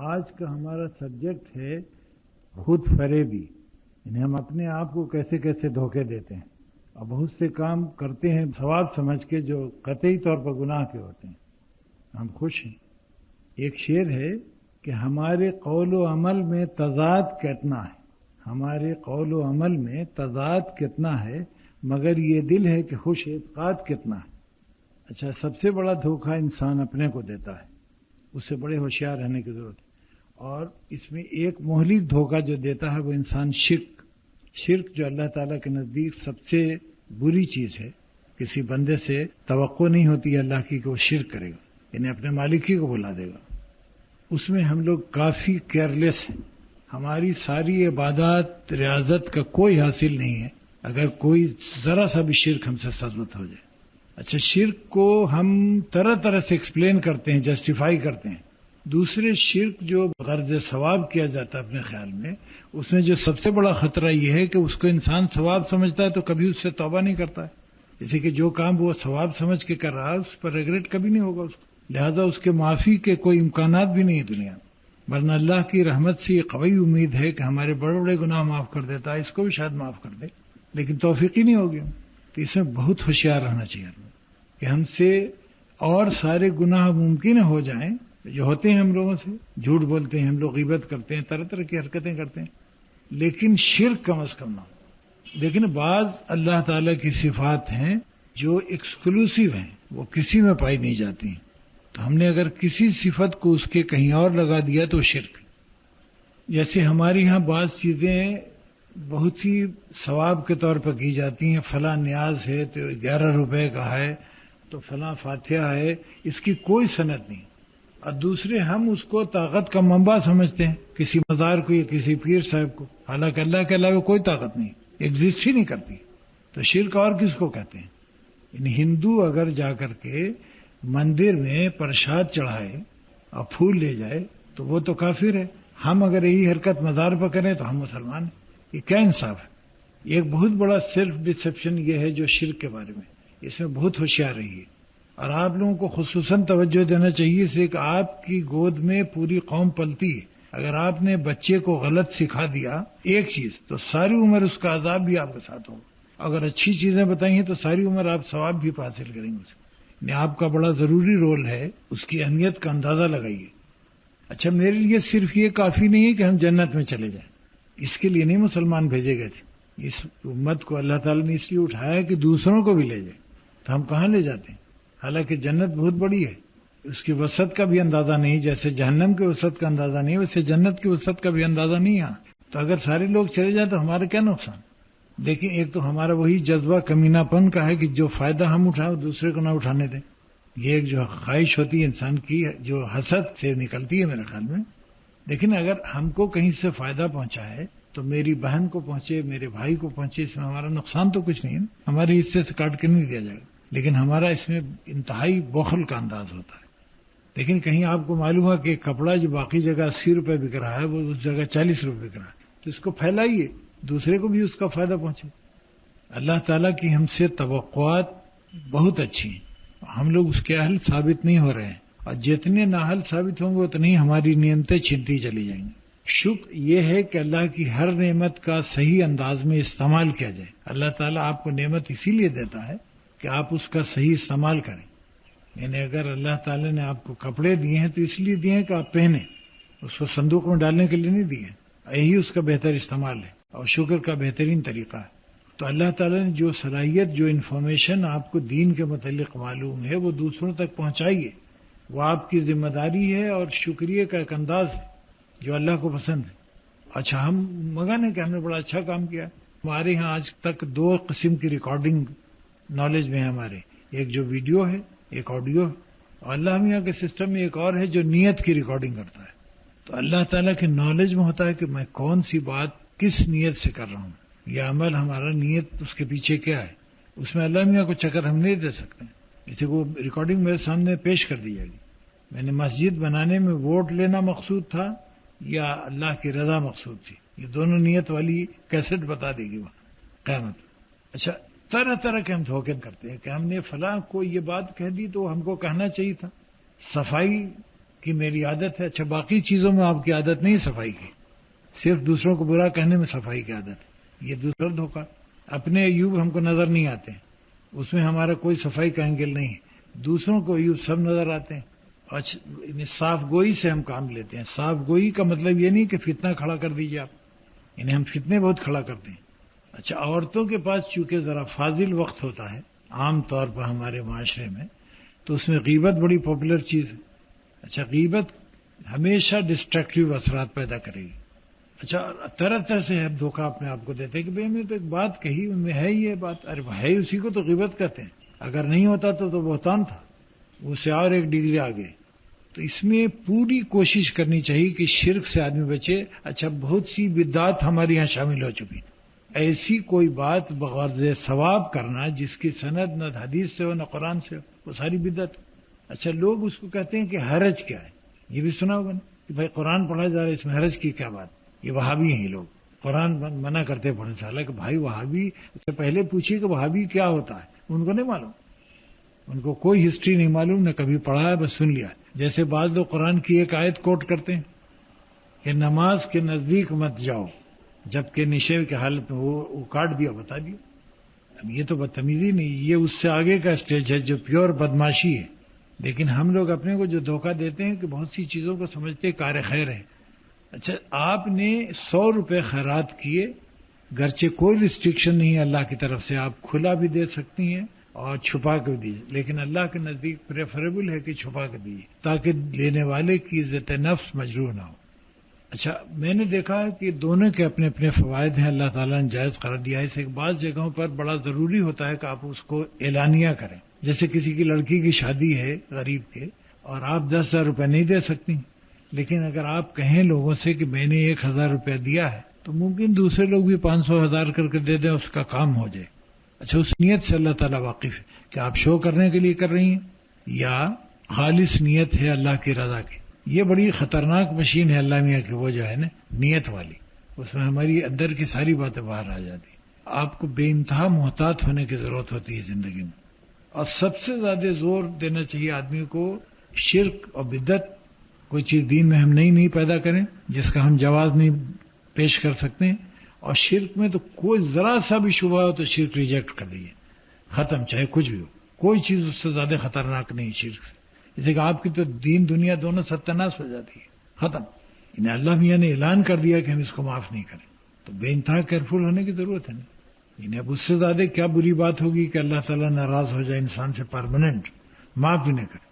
آج کا ہمارا سبجیکٹ ہے خود فریبی، یعنی ہم اپنے آپ کو کیسے کیسے دھوکے دیتے ہیں اور بہت سے کام کرتے ہیں ثواب سمجھ کے جو قطعی طور پر گناہ کے ہوتے ہیں. ہم خوش ہیں. ایک شعر ہے کہ ہمارے قول و عمل میں تضاد کتنا ہے، ہمارے قول و عمل میں تضاد کتنا ہے، مگر یہ دل ہے کہ خوش اعتقاد کتنا ہے. اچھا، سب سے بڑا دھوکہ انسان اپنے کو دیتا ہے، اس سے بڑے ہوشیار رہنے کی ضرورت ہے. اور اس میں ایک مہلک دھوکہ جو دیتا ہے وہ انسان شرک جو اللہ تعالیٰ کے نزدیک سب سے بری چیز ہے. کسی بندے سے توقع نہیں ہوتی ہے اللہ کی کہ وہ شرک کرے گا، یعنی اپنے مالک ہی کو بلا دے گا. اس میں ہم لوگ کافی کیئرلیس ہیں. ہماری ساری عبادات ریاضت کا کوئی حاصل نہیں ہے اگر کوئی ذرا سا بھی شرک ہم سے ثابت ہو جائے. اچھا، شرک کو ہم طرح طرح سے ایکسپلین کرتے ہیں، جسٹیفائی کرتے ہیں. دوسرے شرک جو غرض ثواب کیا جاتا ہے اپنے خیال میں، اس میں جو سب سے بڑا خطرہ یہ ہے کہ اس کو انسان ثواب سمجھتا ہے تو کبھی اس سے توبہ نہیں کرتا ہے. جیسے کہ جو کام وہ ثواب سمجھ کے کر رہا ہے اس پر ریگریٹ کبھی نہیں ہوگا اس کو، لہذا اس کے معافی کے کوئی امکانات بھی نہیں دنیا میں. ورنہ اللہ کی رحمت سے یہ قوی امید ہے کہ ہمارے بڑے بڑے گناہ معاف کر دیتا ہے، اس کو بھی شاید معاف کر دے، لیکن توفیق ہی نہیں ہوگی. تو اس میں بہت ہوشیار رہنا چاہیے کہ ہم سے اور سارے گناہ ممکن ہو جائیں جو ہوتے ہیں. ہم لوگوں سے جھوٹ بولتے ہیں، ہم لوگ غیبت کرتے ہیں، طرح طرح کی حرکتیں کرتے ہیں، لیکن شرک کم از کم نہ ہو. لیکن بعض اللہ تعالی کی صفات ہیں جو ایکسکلوسیو ہیں، وہ کسی میں پائی نہیں جاتی ہیں. تو ہم نے اگر کسی صفت کو اس کے کہیں اور لگا دیا تو شرک. جیسے ہمارے ہاں بعض چیزیں بہت ہی ثواب کے طور پر کی جاتی ہیں. فلاں نیاز ہے تو 11 روپے کا ہے، تو فلاں فاتحہ ہے، اس کی کوئی سند نہیں. اور دوسرے ہم اس کو طاقت کا منبع سمجھتے ہیں، کسی مزار کو یا کسی پیر صاحب کو، حالانکہ اللہ کے علاوہ کوئی طاقت نہیں، ایگزسٹ ہی نہیں کرتی. تو شرک اور کس کو کہتے ہیں؟ یعنی ہندو اگر جا کر کے مندر میں پرساد چڑھائے اور پھول لے جائے تو وہ تو کافر ہے. ہم اگر یہی حرکت مزار پر کریں تو ہم مسلمان ہیں. یہ کیا انصاف ہے؟ ایک بہت بڑا سیلف ڈسپشن یہ ہے جو شرک کے بارے میں، اس میں بہت ہوشیار رہیے. اور آپ لوگوں کو خصوصاً توجہ دینا چاہیے اسے کہ آپ کی گود میں پوری قوم پلتی ہے. اگر آپ نے بچے کو غلط سکھا دیا ایک چیز تو ساری عمر اس کا عذاب بھی آپ کے ساتھ ہوگا. اگر اچھی چیزیں بتائی ہیں تو ساری عمر آپ ثواب بھی حاصل کریں گے. یعنی آپ کا بڑا ضروری رول ہے، اس کی اہمیت کا اندازہ لگائیے. اچھا، میرے لیے صرف یہ کافی نہیں ہے کہ ہم جنت میں چلے جائیں، اس کے لیے نہیں مسلمان بھیجے گئے تھے. اس امت کو اللہ تعالیٰ نے اس لیے اٹھایا کہ دوسروں کو بھی لے جائے. تو ہم کہاں لے جاتے ہیں؟ حالانکہ جنت بہت بڑی ہے، اس کی وسعت کا بھی اندازہ نہیں. جیسے جہنم کی وسعت کا اندازہ نہیں، ویسے جنت کی وسعت کا بھی اندازہ نہیں ہے. تو اگر سارے لوگ چلے جائیں تو ہمارا کیا نقصان؟ دیکھیں، ایک تو ہمارا وہی جذبہ کمینہ پن کا ہے کہ جو فائدہ ہم اٹھائیں دوسرے کو نہ اٹھانے دیں. یہ ایک جو خواہش ہوتی ہے انسان کی، جو حسد سے نکلتی ہے میرے خیال میں. لیکن اگر ہم کو کہیں سے فائدہ پہنچا ہے تو میری بہن کو پہنچے، میرے بھائی کو پہنچے، اس میں ہمارا نقصان تو کچھ نہیں ہے، ہمارے حصے سے کاٹ کے نہیں دیا جائے گا. لیکن ہمارا اس میں انتہائی بخل کا انداز ہوتا ہے. لیکن کہیں آپ کو معلوم ہے کہ کپڑا جو باقی جگہ 80 روپے بک رہا ہے وہ اس جگہ 40 روپے بک رہا ہے، تو اس کو پھیلائیے، دوسرے کو بھی اس کا فائدہ پہنچے. اللہ تعالیٰ کی ہم سے توقعات بہت اچھی ہیں، ہم لوگ اس کے اہل ثابت نہیں ہو رہے ہیں، اور جتنے نااہل ثابت ہوں گے اتنی ہماری نعمتیں چھنتی چلی جائیں گی. شکر یہ ہے کہ اللہ کی ہر نعمت کا صحیح انداز میں استعمال کیا جائے. اللہ تعالیٰ آپ کو نعمت اسی لیے دیتا ہے کہ آپ اس کا صحیح استعمال کریں. یعنی اگر اللہ تعالیٰ نے آپ کو کپڑے دیے ہیں تو اس لیے دیے ہیں کہ آپ پہنیں، اس کو صندوق میں ڈالنے کے لیے نہیں دیے. یہی اس کا بہتر استعمال ہے اور شکر کا بہترین طریقہ ہے. تو اللہ تعالیٰ نے جو صلاحیت، جو انفارمیشن آپ کو دین کے متعلق معلوم ہے وہ دوسروں تک پہنچائیے. وہ آپ کی ذمہ داری ہے اور شکریہ کا ایک انداز ہے جو اللہ کو پسند ہے. اچھا، ہم مگن ہے کہ ہم نے بڑا اچھا کام کیا. ہمارے ہاں آج تک 2 قسم کی ریکارڈنگ نالج میں ہے ہمارے، ایک جو ویڈیو ہے، ایک آڈیو ہے. اور اللہ میاں کے سسٹم میں ایک اور ہے جو نیت کی ریکارڈنگ کرتا ہے. تو اللہ تعالیٰ کے نالج میں ہوتا ہے کہ میں کون سی بات کس نیت سے کر رہا ہوں، یہ عمل ہمارا نیت اس کے پیچھے کیا ہے. اس میں اللہ میاں کو چکر ہم نہیں دے سکتے. اسے وہ ریکارڈنگ میرے سامنے پیش کر دی جائے گی. میں نے مسجد بنانے میں ووٹ لینا مقصود تھا یا اللہ کی رضا مقصود تھی، یہ دونوں نیت والی کیسٹ بتا دے گی وہ قیامت. اچھا، طرح طرح کے ہم دھوکے کرتے ہیں کہ ہم نے فلاں کو یہ بات کہہ دی تو ہم کو کہنا چاہیے تھا. صفائی کہ میری عادت ہے. اچھا باقی چیزوں میں آپ کی عادت نہیں صفائی کی, صرف دوسروں کو برا کہنے میں صفائی کی عادت ہے. یہ دوسرا دھوکہ. اپنے عیوب ہم کو نظر نہیں آتے ہیں, اس میں ہمارا کوئی صفائی کا اینگل نہیں ہے. دوسروں کو عیوب سب نظر آتے ہیں. صاف گوئی سے ہم کام لیتے ہیں. صاف گوئی کا مطلب یہ نہیں کہ فتنہ کھڑا کر دیجیے آپ, یعنی ہم فتنے بہت کھڑا کرتے ہیں. اچھا عورتوں کے پاس چونکہ ذرا فاضل وقت ہوتا ہے عام طور پر ہمارے معاشرے میں, تو اس میں غیبت بڑی پاپولر چیز ہے. اچھا غیبت ہمیشہ ڈسٹرکٹیو اثرات پیدا کرے گی. اچھا طرح طرح سے ہم دھوکہ اپنے آپ کو دیتے ہیں کہ بھئی میں تو ایک بات کہی, ان میں ہے یہ بات, ارے ہے اسی کو تو غیبت کہتے ہیں. اگر نہیں ہوتا تو بہتان تھا, اس سے اور ایک ڈگری آگے. تو اس میں پوری کوشش کرنی چاہیے کہ شرک سے آدمی بچے. اچھا بہت سی بدعات ہمارے یہاں شامل ہو چکی ہیں. ایسی کوئی بات بغرض ثواب کرنا جس کی سند نہ حدیث سے ہو نہ قرآن سے ہو, وہ ساری بدعت. اچھا لوگ اس کو کہتے ہیں کہ حرج کیا ہے, یہ بھی سنا ہوگا نا کہ بھائی قرآن پڑھا جا رہا ہے, اس میں حرج کی کیا بات. یہ وہابی ہیں لوگ, قرآن منع کرتے پڑھنے سے. حالانکہ بھائی وہابی سے پہلے پوچھیے کہ وہابی کیا ہوتا ہے, ان کو نہیں معلوم, ان کو کوئی ہسٹری نہیں معلوم, نہ کبھی پڑھا ہے, بس سن لیا. جیسے بعض لوگ قرآن کی ایک آیت کوٹ کرتے ہیں کہ نماز کے نزدیک مت جاؤ, جبکہ نشے کی حالت میں وہ کاٹ دیا, بتا دیا. اب یہ تو بدتمیزی نہیں, یہ اس سے آگے کا اسٹیج ہے جو پیور بدماشی ہے. لیکن ہم لوگ اپنے کو جو دھوکہ دیتے ہیں کہ بہت سی چیزوں کو سمجھتے کار خیر ہے. اچھا آپ نے 100 روپے خیرات کیے, گرچہ کوئی ریسٹرکشن نہیں ہے اللہ کی طرف سے, آپ کھلا بھی دے سکتی ہیں اور چھپا کے دیجیے, لیکن اللہ کے نزدیک پریفریبل ہے کہ چھپا کے دیجیے تاکہ لینے والے کی عزت نفس مجروح نہ ہو. اچھا میں نے دیکھا ہے کہ دونوں کے اپنے اپنے فوائد ہیں, اللہ تعالیٰ نے جائز قرار دیا ہے. اسے بعض جگہوں پر بڑا ضروری ہوتا ہے کہ آپ اس کو اعلانیہ کریں. جیسے کسی کی لڑکی کی شادی ہے غریب کے, اور آپ 10,000 روپے نہیں دے سکتی, لیکن اگر آپ کہیں لوگوں سے کہ میں نے 1,000 روپے دیا ہے, تو ممکن دوسرے لوگ بھی 500,000 کر کے دے دیں, اس کا کام ہو جائے. اچھا اس نیت سے اللہ تعالیٰ واقف ہے کہ آپ شو کرنے کے لیے کر رہی ہیں یا خالص نیت ہے اللہ کی رضا کی. یہ بڑی خطرناک مشین ہے اللہ میاں کی, وہ جو ہے نا نیت والی, اس میں ہماری اندر کی ساری باتیں باہر آ جاتی. آپ کو بے انتہا محتاط ہونے کی ضرورت ہوتی ہے زندگی میں, اور سب سے زیادہ زور دینا چاہیے آدمی کو شرک اور بدعت. کوئی چیز دین میں ہم نئی پیدا کریں جس کا ہم جواز نہیں پیش کر سکتے, اور شرک میں تو کوئی ذرا سا بھی شبہ ہو تو شرک ریجیکٹ کر دیجیے, ختم, چاہے کچھ بھی ہو. کوئی چیز اس سے زیادہ خطرناک نہیں شرک سے. جیسے کہ آپ کی تو دین دنیا دونوں ستیاناش ہو جاتی ہے, ختم. انہیں اللہ میاں نے اعلان کر دیا کہ ہم اس کو معاف نہیں کریں, تو بے انتہا کیئرفل ہونے کی ضرورت ہے نا. انہیں اب اس سے زیادہ کیا بری بات ہوگی کہ اللہ تعالیٰ ناراض ہو جائے انسان سے پرماننٹ, معاف بھی نہ کرے.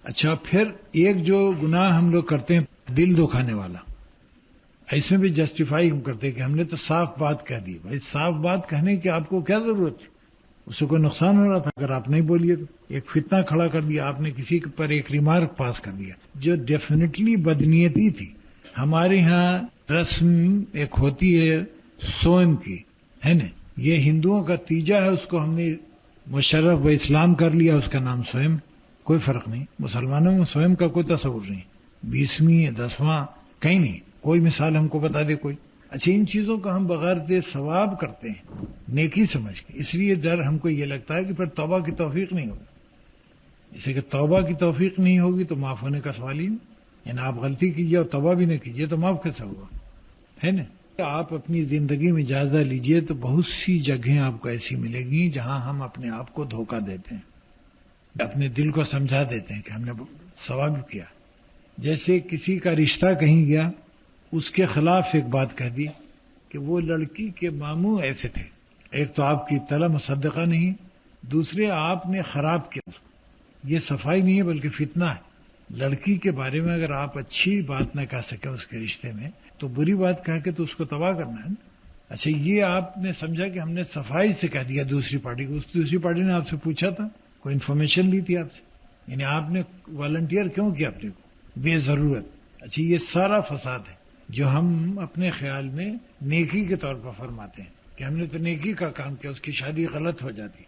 اچھا پھر ایک جو گناہ ہم لوگ کرتے ہیں دل دکھانے والا, اس میں بھی جسٹیفائی ہم کرتے ہیں کہ ہم نے تو صاف بات کہہ دی. بھائی صاف بات کہنے کی آپ کو کیا ضرورت ہے, اس سے کوئی نقصان ہو رہا تھا اگر آپ نہیں بولیے تو. ایک فتنہ کھڑا کر دیا آپ نے, کسی پر ایک ریمارک پاس کر دیا جو ڈیفینیٹلی بدنیتی تھی. ہمارے ہاں رسم ایک ہوتی ہے سوئم کی, ہے نا, یہ ہندوؤں کا تیجا ہے, اس کو ہم نے مشرف و اسلام کر لیا, اس کا نام سوئم. کوئی فرق نہیں, مسلمانوں میں سوئم کا کوئی تصور نہیں, 20ویں 10واں کہیں نہیں. کوئی مثال ہم کو بتا دے کوئی. اچھا ان چیزوں کا ہم بغیر دے ثواب کرتے ہیں نیکی سمجھ کے, اس لیے ڈر ہم کو یہ لگتا ہے کہ پھر توبہ کی توفیق نہیں ہوگی. جیسے کہ توبہ کی توفیق نہیں ہوگی تو معاف ہونے کا سوال ہی نہیں. یعنی آپ غلطی کیجیے اور توبہ بھی نہ کیجیے تو معاف کیسے ہوگا, ہے نا. آپ اپنی زندگی میں جائزہ لیجئے تو بہت سی جگہیں آپ کو ایسی ملے گی جہاں ہم اپنے آپ کو دھوکہ دیتے ہیں, اپنے دل کو سمجھا دیتے ہیں کہ ہم نے ثواب کیا. جیسے کسی کا رشتہ کہیں گیا, اس کے خلاف ایک بات کہہ دی کہ وہ لڑکی کے ماموں ایسے تھے. ایک تو آپ کی طلب مصدقہ نہیں, دوسرے آپ نے خراب کیا اس کو. یہ صفائی نہیں ہے بلکہ فتنہ ہے. لڑکی کے بارے میں اگر آپ اچھی بات نہ کہہ سکیں اس کے رشتے میں, تو بری بات کہہ کے تو اس کو تباہ کرنا ہے. اچھا یہ آپ نے سمجھا کہ ہم نے صفائی سے کہہ دیا دوسری پارٹی کو. اس دوسری پارٹی نے آپ سے پوچھا تھا, کوئی انفارمیشن لی تھی آپ سے, یعنی آپ نے والنٹیئر کیوں کیا اپنے کو بے ضرورت. اچھا یہ سارا فساد ہے جو ہم اپنے خیال میں نیکی کے طور پر فرماتے ہیں کہ ہم نے تو نیکی کا کام کیا, اس کی شادی غلط ہو جاتی.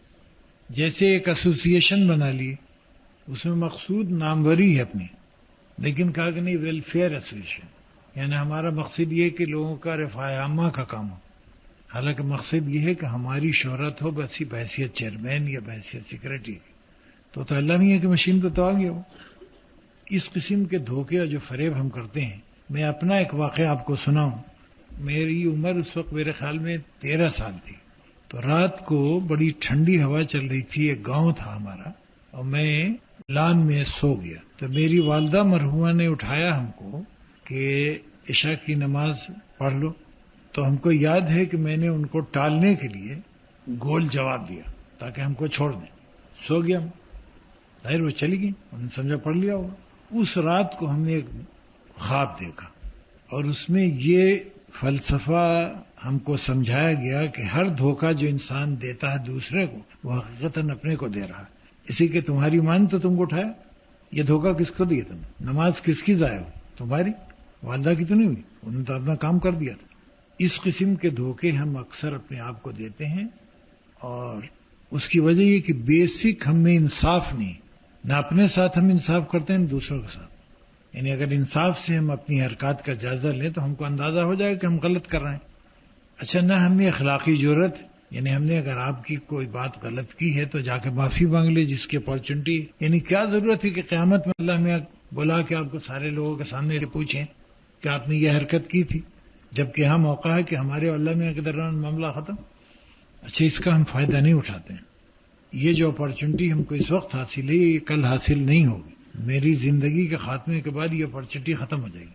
جیسے ایک ایسوسیشن بنا لی, اس میں مقصود ناموری ہے اپنی, لیکن کہا کہ نہیں ویلفیئر ایسوسیشن, یعنی ہمارا مقصد یہ کہ لوگوں کا رفاہ عامہ کا کام ہو. حالانکہ مقصد یہ ہے کہ ہماری شہرت ہو بس بحیثیت چیئرمین یا بحیثیت سیکرٹری. تو اللہ نہیں ہے کہ مشین پہ تو آ گیا ہو. اس قسم کے دھوکے اور جو فریب ہم کرتے ہیں، میں اپنا ایک واقعہ آپ کو سناؤں. میری عمر اس وقت میرے خیال میں 13 سال تھی. تو رات کو بڑی ٹھنڈی ہوا چل رہی تھی، ایک گاؤں تھا ہمارا، اور میں لان میں سو گیا. تو میری والدہ مرحومہ نے اٹھایا ہم کو کہ عشاء کی نماز پڑھ لو. تو ہم کو یاد ہے کہ میں نے ان کو ٹالنے کے لیے گول جواب دیا تاکہ ہم کو چھوڑ دیں. سو گیا، ظاہر وہ چلی گئی، انہوں نے سمجھا پڑھ لیا ہوگا. اس رات کو ہم نے ایک خواب دیکھا اور اس میں یہ فلسفہ ہم کو سمجھایا گیا کہ ہر دھوکہ جو انسان دیتا ہے دوسرے کو، وہ حقیقتاً اپنے کو دے رہا ہے. اسی کہ تمہاری ماں نے تو تم کو اٹھایا، یہ دھوکہ کس کو دیا؟ تم نماز کس کی ضائع ہو؟ تمہاری والدہ کی تو نہیں ہوئی، انہوں نے تو اپنا کام کر دیا تھا. اس قسم کے دھوکے ہم اکثر اپنے آپ کو دیتے ہیں، اور اس کی وجہ یہ کہ بیسک ہم میں انصاف نہیں، نہ اپنے ساتھ ہم انصاف کرتے ہیں نہ دوسروں کے ساتھ. یعنی اگر انصاف سے ہم اپنی حرکات کا جائزہ لیں تو ہم کو اندازہ ہو جائے کہ ہم غلط کر رہے ہیں. اچھا، نہ ہم میں اخلاقی جرت، یعنی ہم نے اگر آپ کی کوئی بات غلط کی ہے تو جا کے معافی مانگ لے جس کی اپارچونٹی. یعنی کیا ضرورت ہے کہ قیامت میں اللہ میں بلا کے آپ کو سارے لوگوں کے سامنے پوچھیں کہ آپ نے یہ حرکت کی تھی، جبکہ یہاں موقع ہے کہ ہمارے اللہ میں کے درمیان معاملہ ختم. اچھا، اس کا ہم فائدہ نہیں اٹھاتے ہیں. یہ جو اپارچونٹی ہم کو اس وقت حاصل ہے یہ کل حاصل نہیں ہوگی. میری زندگی کے خاتمے کے بعد یہ اپارچونٹی ختم ہو جائے گی.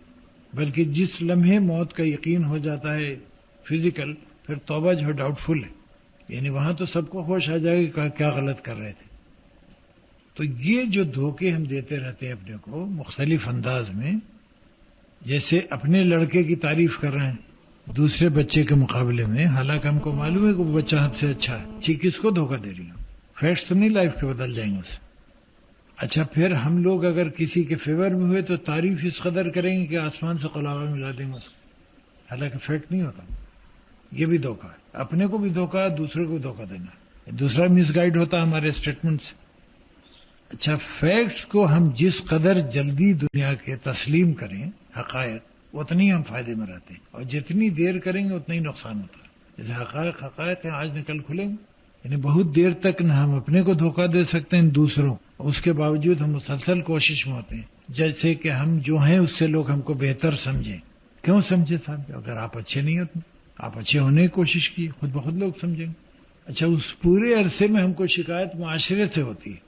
بلکہ جس لمحے موت کا یقین ہو جاتا ہے فزیکل، پھر توبہ جو ہے ڈاؤٹ فل ہے. یعنی وہاں تو سب کو ہوش آ جائے گی کہ کیا غلط کر رہے تھے. تو یہ جو دھوکے ہم دیتے رہتے ہیں اپنے کو مختلف انداز میں، جیسے اپنے لڑکے کی تعریف کر رہے ہیں دوسرے بچے کے مقابلے میں، حالانکہ ہم کو معلوم ہے کہ وہ بچہ ہم سے اچھا ہے. جی، کس کو دھوکہ دے رہی ہوں؟ فیکٹس تو نہیں لائف کے بدل جائیں گے اس سے. اچھا، پھر ہم لوگ اگر کسی کے فیور میں ہوئے تو تعریف اس قدر کریں گے کہ آسمان سے قلاوہ ملا دیں گے اس کو، حالانکہ فیکٹ نہیں ہوتا. یہ بھی دھوکہ ہے، اپنے کو بھی دھوکہ ہے، دوسرے کو بھی دھوکہ دینا ہے. دوسرا مس گائیڈ ہوتا ہے ہمارے اسٹیٹمنٹ سے. اچھا، فیکٹس کو ہم جس قدر جلدی دنیا کے تسلیم کریں حقائق، اتنی ہم فائدے میں رہتے ہیں، اور جتنی دیر کریں گے اتنا ہی نقصان ہوتا ہے. جیسے حقائق ہیں، آج نکل کھلیں گے. یعنی بہت دیر تک نہ ہم اپنے کو دھوکہ دے سکتے ہیں دوسروں، اس کے باوجود ہم مسلسل کوشش میں ہوتے ہیں جیسے کہ ہم جو ہیں اس سے لوگ ہم کو بہتر سمجھیں. کیوں سمجھے صاحب؟ اگر آپ اچھے نہیں ہوتے، آپ اچھے ہونے کی کوشش کی، خود بخود لوگ سمجھیں گے. اچھا، اس پورے عرصے میں ہم کو شکایت معاشرے سے ہوتی ہے،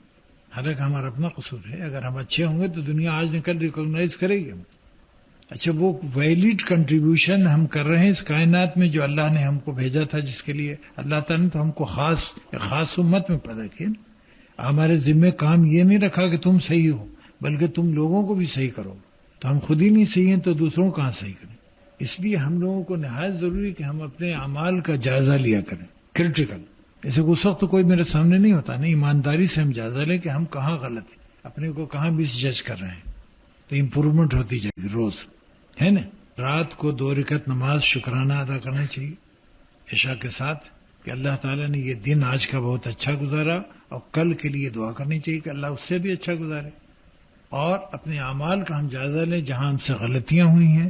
حالانکہ ہمارا اپنا قصور ہے. اگر ہم اچھے ہوں گے تو دنیا آج نکل ریکگنائز کرے گی ہم. اچھا، وہ ویلڈ کنٹریبیوشن ہم کر رہے ہیں اس کائنات میں جو اللہ نے ہم کو بھیجا تھا، جس کے لیے اللہ تعالیٰ نے تو ہم کو خاص امت میں پیدا کیا. ہمارے ذمہ کام یہ نہیں رکھا کہ تم صحیح ہو، بلکہ تم لوگوں کو بھی صحیح کرو. تو ہم خود ہی نہیں صحیح ہیں تو دوسروں کو کہاں صحیح کریں. اس لیے ہم لوگوں کو نہایت ضروری کہ ہم اپنے اعمال کا جائزہ لیا کریں، کریٹیکل. ایسے اس وقت تو کوئی میرے سامنے نہیں ہوتا، نہیں، ایمانداری سے ہم جائزہ لیں کہ ہم کہاں غلط ہیں، اپنے کو کہاں مس جج کر رہے ہیں. تو امپروومنٹ ہوتی جائے گی روز، ہے نا. رات کو 2 رکعت نماز شکرانہ ادا کرنا چاہیے عشاء کے ساتھ کہ اللہ تعالیٰ نے یہ دن آج کا بہت اچھا گزارا، اور کل کے لیے دعا کرنی چاہیے کہ اللہ اس سے بھی اچھا گزارے. اور اپنے اعمال کا ہم جائزہ لیں جہاں ہم سے غلطیاں ہوئی ہیں.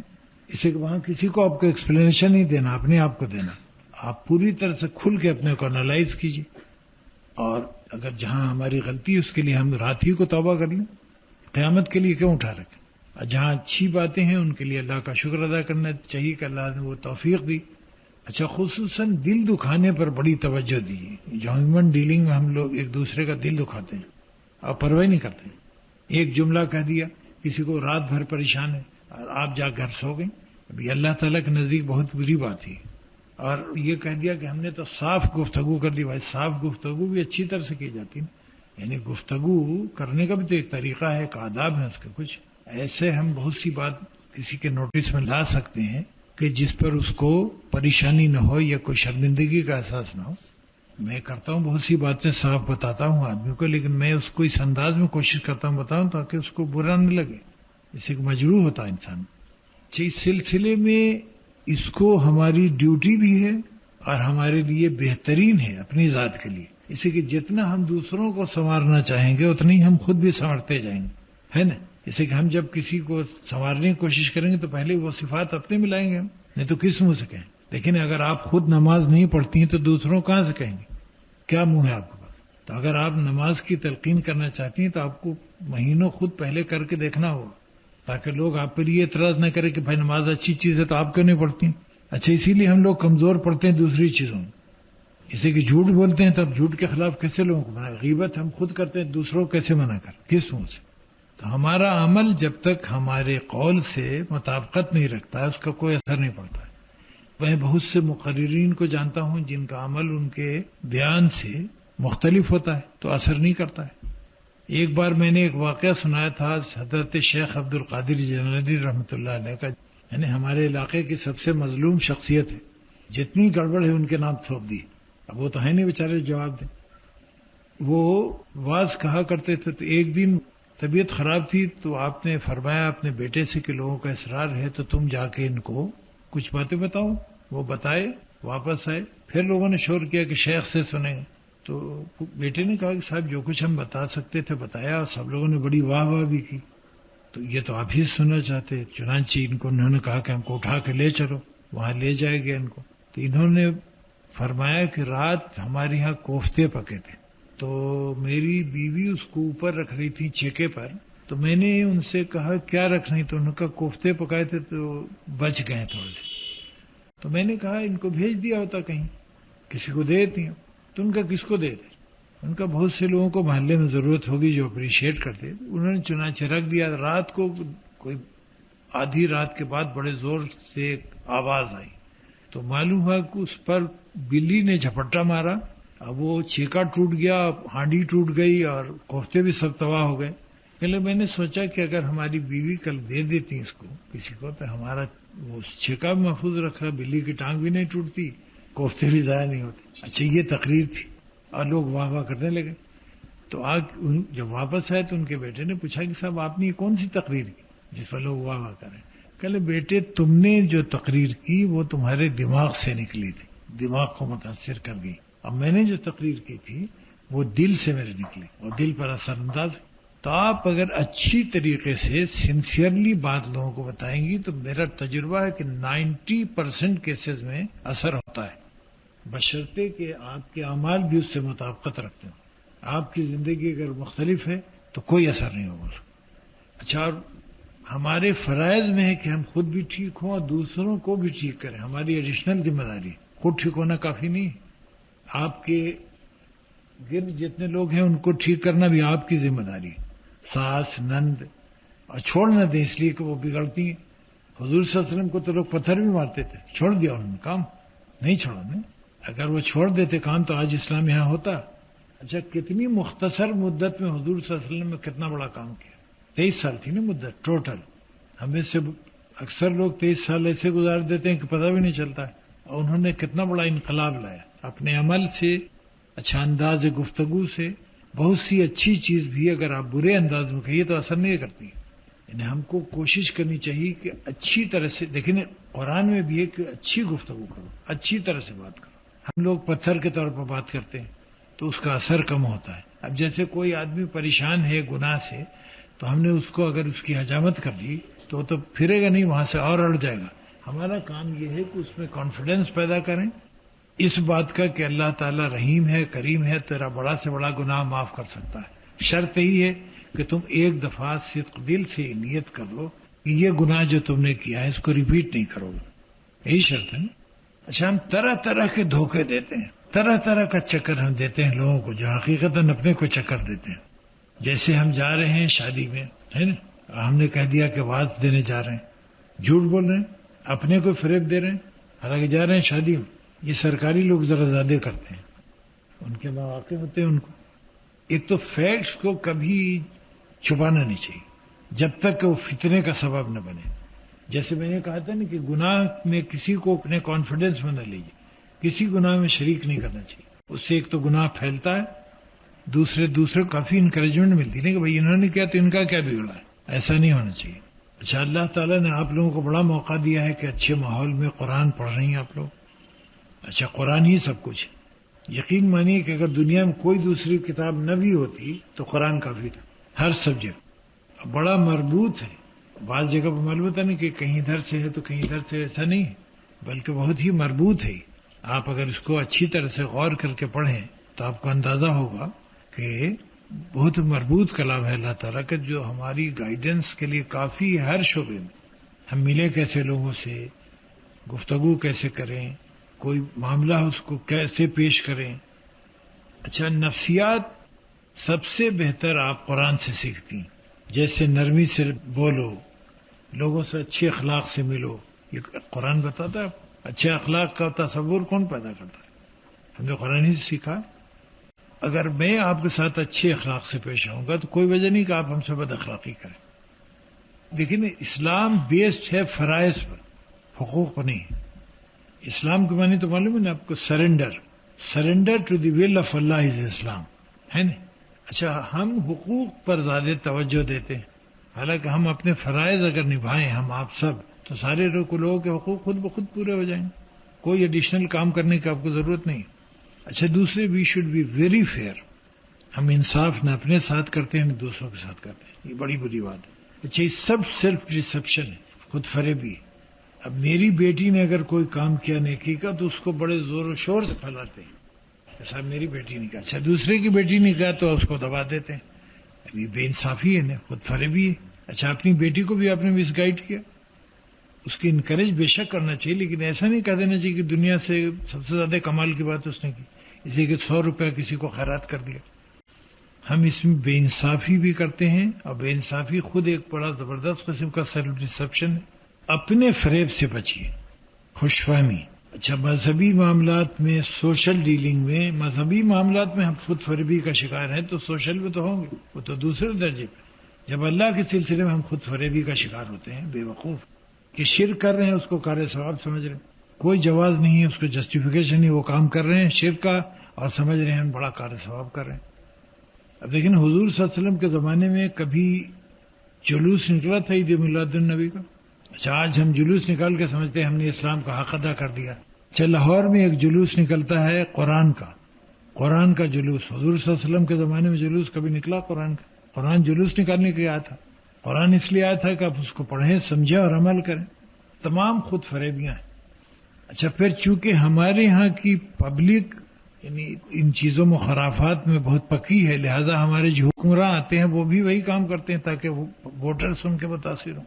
اسے وہاں کسی کو آپ کو ایکسپلینیشن نہیں دینا، اپنے آپ کو دینا. آپ پوری طرح سے کھل کے اپنے کو انالائز کیجیے، اور اگر جہاں ہماری غلطی ہے اس کے لیے ہم رات ہی کو توبہ کر لیں، قیامت کے لیے کیوں اٹھا رکھیں. اور جہاں اچھی باتیں ہیں ان کے لیے اللہ کا شکر ادا کرنا چاہیے کہ اللہ نے وہ توفیق دی. اچھا، خصوصاً دل دکھانے پر بڑی توجہ دیجیے. جو ہیومن ڈیلنگ میں ہم لوگ ایک دوسرے کا دل دکھاتے ہیں اور پرواہ نہیں کرتے. ایک جملہ کہہ دیا، کسی کو رات بھر پریشان ہے اور آپ جا گھر سو گئے، ابھی اللہ تعالیٰ کے نزدیک بہت بری بات ہے. اور یہ کہہ دیا کہ ہم نے تو صاف گفتگو کر دی. بھائی، صاف گفتگو بھی اچھی طرح سے کی جاتی ہے، یعنی گفتگو کرنے کا بھی تو ایک طریقہ ہے، ایک آداب ہے اس کے. کچھ ایسے ہم بہت سی بات کسی کے نوٹس میں لا سکتے ہیں کہ جس پر اس کو پریشانی نہ ہو یا کوئی شرمندگی کا احساس نہ ہو. میں کرتا ہوں بہت سی باتیں صاف بتاتا ہوں آدمی کو، لیکن میں اس کو اس انداز میں کوشش کرتا ہوں بتاؤں تاکہ اس کو برا نہ لگے، جس سے مجروح ہوتا ہے انسان. اس سلسلے میں اس کو ہماری ڈیوٹی بھی ہے اور ہمارے لیے بہترین ہے اپنی ذات کے لیے. اسی کہ جتنا ہم دوسروں کو سنوارنا چاہیں گے اتنی ہم خود بھی سنورتے جائیں گے، ہے نا. جیسے کہ ہم جب کسی کو سنوارنے کی کوشش کریں گے تو پہلے وہ صفات اپنے میں لائیں گے، نہیں تو کس منہ سے کہیں. لیکن اگر آپ خود نماز نہیں پڑھتی ہیں تو دوسروں کہاں سے کہیں گے؟ کیا منہ ہے آپ کے پاس؟ تو اگر آپ نماز کی تلقین کرنا چاہتی ہیں تو آپ کو مہینوں خود پہلے کر کے دیکھنا ہوگا، تاکہ لوگ آپ پر یہ اعتراض نہ کرے کہ بھائی نماز اچھی چیز ہے تو آپ کیوں نہیں پڑھتی؟ اچھا، اسی لیے ہم لوگ کمزور پڑتے ہیں دوسری چیزوں میں، جیسے کہ جھوٹ بولتے ہیں، تب جھوٹ کے خلاف کیسے لوگوں کو منع؟ غیبت ہم خود کرتے ہیں، دوسروں کو کیسے منع کر؟ کس منہ سے؟ تو ہمارا عمل جب تک ہمارے قول سے مطابقت نہیں رکھتا ہے اس کا کوئی اثر نہیں پڑتا ہے۔ میں بہت سے مقررین کو جانتا ہوں جن کا عمل ان کے بیان سے مختلف ہوتا ہے تو اثر نہیں کرتا ہے۔ ایک بار میں نے ایک واقعہ سنایا تھا حضرت شیخ عبد القادر جیلانی رحمۃ اللہ علیہ کا، یعنی ہمارے علاقے کی سب سے مظلوم شخصیت ہے، جتنی گڑبڑ ہے ان کے نام تھوپ دی، اب وہ تو ہے نہیں بیچارے جواب دیں۔ وہ واز کہا کرتے تھے، تو ایک دن طبیعت خراب تھی تو آپ نے فرمایا اپنے بیٹے سے کہ لوگوں کا اصرار ہے تو تم جا کے ان کو کچھ باتیں بتاؤ۔ وہ بتائے، واپس آئے، پھر لوگوں نے شور کیا کہ شیخ سے سنیں، تو بیٹے نے کہا کہ صاحب جو کچھ ہم بتا سکتے تھے بتایا، اور سب لوگوں نے بڑی واہ واہ بھی کی، تو یہ تو آپ ہی سننا چاہتے۔ چنانچہ انہوں نے کہا کہ ہم کو اٹھا کے لے چلو، وہاں لے جائے گا ان کو۔ تو انہوں نے فرمایا کہ رات ہمارے یہاں کوفتے پکے تھے، تو میری بیوی اس کو اوپر رکھ رہی تھی چیکے پر، تو میں نے ان سے کہا کیا رکھ رہی؟ تو انہوں نے کہا کوفتے پکائے تھے تو بچ گئے تھوڑے سے۔ تو میں نے کہا ان کو بھیج دیا ہوتا کہیں، کسی کو دے دیتی ہوں۔ تو ان کا کس کو دے دیں؟ ان کا بہت سے لوگوں کو محلے میں ضرورت ہوگی جو اپریشیٹ کرتے، انہوں نے چنانچہ رکھ دیا۔ رات کو کوئی آدھی رات کے بعد بڑے زور سے ایک آواز آئی، تو معلوم ہوا کہ اس پر بلی نے جھپٹا مارا، اب وہ چھیکا ٹوٹ گیا، ہانڈی ٹوٹ گئی اور کوفتے بھی سب تباہ ہو گئے۔ پہلے میں نے سوچا کہ اگر ہماری بیوی کل دے دیتی اس کو کسی کو تو ہمارا وہ چھیکا بھی محفوظ رکھا، بلی کی ٹانگ بھی نہیں ٹوٹتی، کوفتے بھی ضائع نہیں ہوتے۔ اچھا، یہ تقریر تھی اور لوگ واہ واہ کرنے لگے۔ تو آج جب واپس آئے تو ان کے بیٹے نے پوچھا کہ صاحب آپ نے یہ کون سی تقریر کی جس پر لوگ واہ واہ کریں؟ کہلے بیٹے تم نے جو تقریر کی وہ تمہارے دماغ سے نکلی تھی، دماغ کو متاثر کر گئی، اب میں نے جو تقریر کی تھی وہ دل سے میرے نکلی اور دل پر اثر انداز۔ تو آپ اگر اچھی طریقے سے سنسیئرلی بات لوگوں کو بتائیں گی تو میرا تجربہ ہے کہ 90% کیسز میں اثر ہوتا ہے، بشرطے کہ آپ کے اعمال بھی اس سے مطابقت رکھتے ہیں۔ آپ کی زندگی اگر مختلف ہے تو کوئی اثر نہیں ہوگا اس کو۔ اچھا، اور ہمارے فرائض میں ہے کہ ہم خود بھی ٹھیک ہوں اور دوسروں کو بھی ٹھیک کریں، ہماری ایڈیشنل ذمہ داری۔ خود ٹھیک ہونا کافی نہیں، آپ کے گرد جتنے لوگ ہیں ان کو ٹھیک کرنا بھی آپ کی ذمہ داری ہے، ساس نند، اور چھوڑنا دیں اس لیے کہ وہ بگڑتی ہیں۔ حضور صلی اللہ علیہ وسلم کو تو لوگ پتھر بھی مارتے تھے، چھوڑ دیا انہوں نے کام، نہیں چھوڑا نہیں۔ اگر وہ چھوڑ دیتے کام تو آج اسلام یہاں ہوتا۔ اچھا، کتنی مختصر مدت میں حضور صلی اللہ علیہ وسلم نے کتنا بڑا کام کیا، 23 سال تھی نا مدت ٹوٹل۔ ہمیں سے اکثر لوگ 23 سال ایسے گزار دیتے ہیں کہ پتہ بھی نہیں چلتا ہے، اور انہوں نے کتنا بڑا انقلاب لایا اپنے عمل سے، اچھا انداز گفتگو سے۔ بہت سی اچھی چیز بھی اگر آپ برے انداز میں کہیے تو اثر نہیں کرتی، یعنی ہم کو کوشش کرنی چاہیے کہ اچھی طرح سے، دیکھیں قرآن میں بھی ہے کہ اچھی گفتگو کرو، اچھی طرح سے بات کرو۔ ہم لوگ پتھر کے طور پر بات کرتے ہیں تو اس کا اثر کم ہوتا ہے۔ اب جیسے کوئی آدمی پریشان ہے گناہ سے، تو ہم نے اس کو اگر اس کی حجامت کر دی تو وہ تو پھرے گا نہیں، وہاں سے اور اڑ جائے گا۔ ہمارا کام یہ ہے کہ اس میں کانفیڈنس پیدا کریں اس بات کا کہ اللہ تعالیٰ رحیم ہے، کریم ہے، تیرا بڑا سے بڑا گناہ معاف کر سکتا ہے۔ شرط یہی ہے کہ تم ایک دفعہ صدق دل سے نیت کر لو کہ یہ گناہ جو تم نے کیا ہے اس کو ریپیٹ نہیں کرو گے، یہی شرط ہے نا۔ اچھا، ہم طرح طرح کے دھوکے دیتے ہیں، طرح طرح کا چکر ہم دیتے ہیں لوگوں کو، جو حقیقتاً اپنے کو چکر دیتے ہیں۔ جیسے ہم جا رہے ہیں شادی میں، ہے نا، ہم نے کہہ دیا کہ وعظ دینے جا رہے ہیں، جھوٹ بول رہے ہیں، اپنے کو فریب دے رہے ہیں، حالانکہ جا رہے ہیں شادی میں۔ یہ سرکاری لوگ ذرا زیادہ کرتے ہیں، ان کے مواقع ہوتے ہیں ان کو۔ ایک تو فیکٹس کو کبھی چھپانا نہیں چاہیے جب تک کہ وہ فتنے کا سبب نہ بنے۔ جیسے میں نے کہا تھا نا کہ گناہ میں کسی کو اپنے کانفیڈنس میں نہ لیجیے، کسی گناہ میں شریک نہیں کرنا چاہیے، اس سے ایک تو گناہ پھیلتا ہے، دوسرے کو کافی انکریجمنٹ ملتی ہے کہ بھائی انہوں نے کیا تو ان کا کیا بگڑا ہے، ایسا نہیں ہونا چاہیے۔ اچھا، اللہ تعالیٰ نے آپ لوگوں کو بڑا موقع دیا ہے کہ اچھے ماحول میں قرآن پڑھ رہی ہیں آپ لوگ۔ اچھا، قرآن ہی سب کچھ، یقین مانیے کہ اگر دنیا میں کوئی دوسری کتاب نہ بھی ہوتی تو قرآن کافی تھا، ہر سبجیکٹ بڑا مربوط ہے۔ بعض جگہ پر معلوم ہے نا کہ کہیں ادھر سے ہے تو کہیں ادھر سے، ایسا نہیں ہے، بلکہ بہت ہی مربوط ہے۔ آپ اگر اس کو اچھی طرح سے غور کر کے پڑھیں تو آپ کو اندازہ ہوگا کہ بہت مربوط کلام ہے اللہ تعالیٰ کا، جو ہماری گائیڈنس کے لیے کافی ہے ہر شعبے میں. ہم ملے کیسے لوگوں سے، گفتگو کیسے کریں، کوئی معاملہ اس کو کیسے پیش کریں. اچھا، نفسیات سب سے بہتر آپ قرآن سے سیکھتی ہیں. جیسے نرمی سے بولو، لوگوں سے اچھے اخلاق سے ملو، یہ قرآن بتاتا ہے. اچھے اخلاق کا تصور کون پیدا کرتا ہے؟ ہم نے قرآن ہی سے سیکھا. اگر میں آپ کے ساتھ اچھے اخلاق سے پیش آؤں گا تو کوئی وجہ نہیں کہ آپ ہم سے بد اخلاقی کریں. لیکن اسلام بیسڈ ہے فرائض پر، حقوق پر نہیں. اسلام کے معنی تو معلوم ہے نا آپ کو، surrender to the will of Allah is Islam, ہے نا. اچھا، ہم حقوق پر زیادہ توجہ دیتے ہیں، حالانکہ ہم اپنے فرائض اگر نبھائیں ہم آپ سب، تو سارے لوگوں کے حقوق خود بخود پورے ہو جائیں گے. کوئی ایڈیشنل کام کرنے کی آپ کو ضرورت نہیں. اچھا، دوسرے we should be very fair. ہم انصاف نہ اپنے ساتھ کرتے ہیں نہ دوسروں کے ساتھ کرتے ہیں، یہ بڑی بری بات ہے. اچھا، یہ سب سیلف ڈسپشن ہے، خود فریبی ہے. اب میری بیٹی نے اگر کوئی کام کیا نیکی کا تو اس کو بڑے زور و شور سے پھیلاتے ہیں، ایسا میری بیٹی نے کہا. اچھا، دوسرے کی بیٹی نے کہا تو اس کو دبا دیتے ہیں. اب یہ بے انصافی ہے نا، خود فریبی ہے. اچھا، اپنی بیٹی کو بھی آپ نے مس گائیڈ کیا. اس کی انکریج بے شک کرنا چاہیے، لیکن ایسا نہیں کہہ دینا چاہیے کہ دنیا سے سب سے زیادہ کمال کی بات اس نے کی، اسی کہ 100 روپیہ کسی کو خیرات کر دیا. ہم اس میں بے انصافی بھی کرتے ہیں، اور بے انصافی خود ایک بڑا زبردست قسم کا سیلف ڈسپشن ہے. اپنے فریب سے بچیے. خوش فہمی. اچھا، مذہبی معاملات میں، سوشل ڈیلنگ میں، مذہبی معاملات میں ہم خود فریبی کا شکار ہیں تو سوشل میں تو ہوں گے، وہ تو دوسرے درجے پہ. جب اللہ کے سلسلے میں ہم خود فریبی کا شکار ہوتے ہیں، بے وقوف کہ شرک کر رہے ہیں اس کو کار ثواب سمجھ رہے ہیں، کوئی جواز نہیں ہے، اس کو جسٹیفیکیشن نہیں، وہ کام کر رہے ہیں شرک کا اور سمجھ رہے ہیں ہم بڑا کار ثواب کر رہے ہیں. اب لیکن حضور صلی اللہ علیہ وسلم کے زمانے میں کبھی جلوس نکلا تھا عید میلاد النبی کا؟ اچھا، آج ہم جلوس نکال کے سمجھتے ہیں ہم نے اسلام کا حق ادا کر دیا. اچھا، لاہور میں ایک جلوس نکلتا ہے قرآن کا جلوس. حضور صلی اللہ علیہ وسلم کے زمانے میں جلوس کبھی نکلا قرآن کا؟ قرآن جلوس نکالنے کے آیا تھا. قرآن اس لیے آیا تھا کہ آپ اس کو پڑھیں، سمجھیں اور عمل کریں. تمام خود فریبیاں ہیں. اچھا، پھر چونکہ ہمارے ہاں کی پبلک یعنی ان چیزوں میں خرافات میں بہت پکی ہے، لہذا ہمارے جو حکمراں آتے ہیں وہ بھی وہی کام کرتے ہیں تاکہ ووٹرز ان کے متاثر ہوں.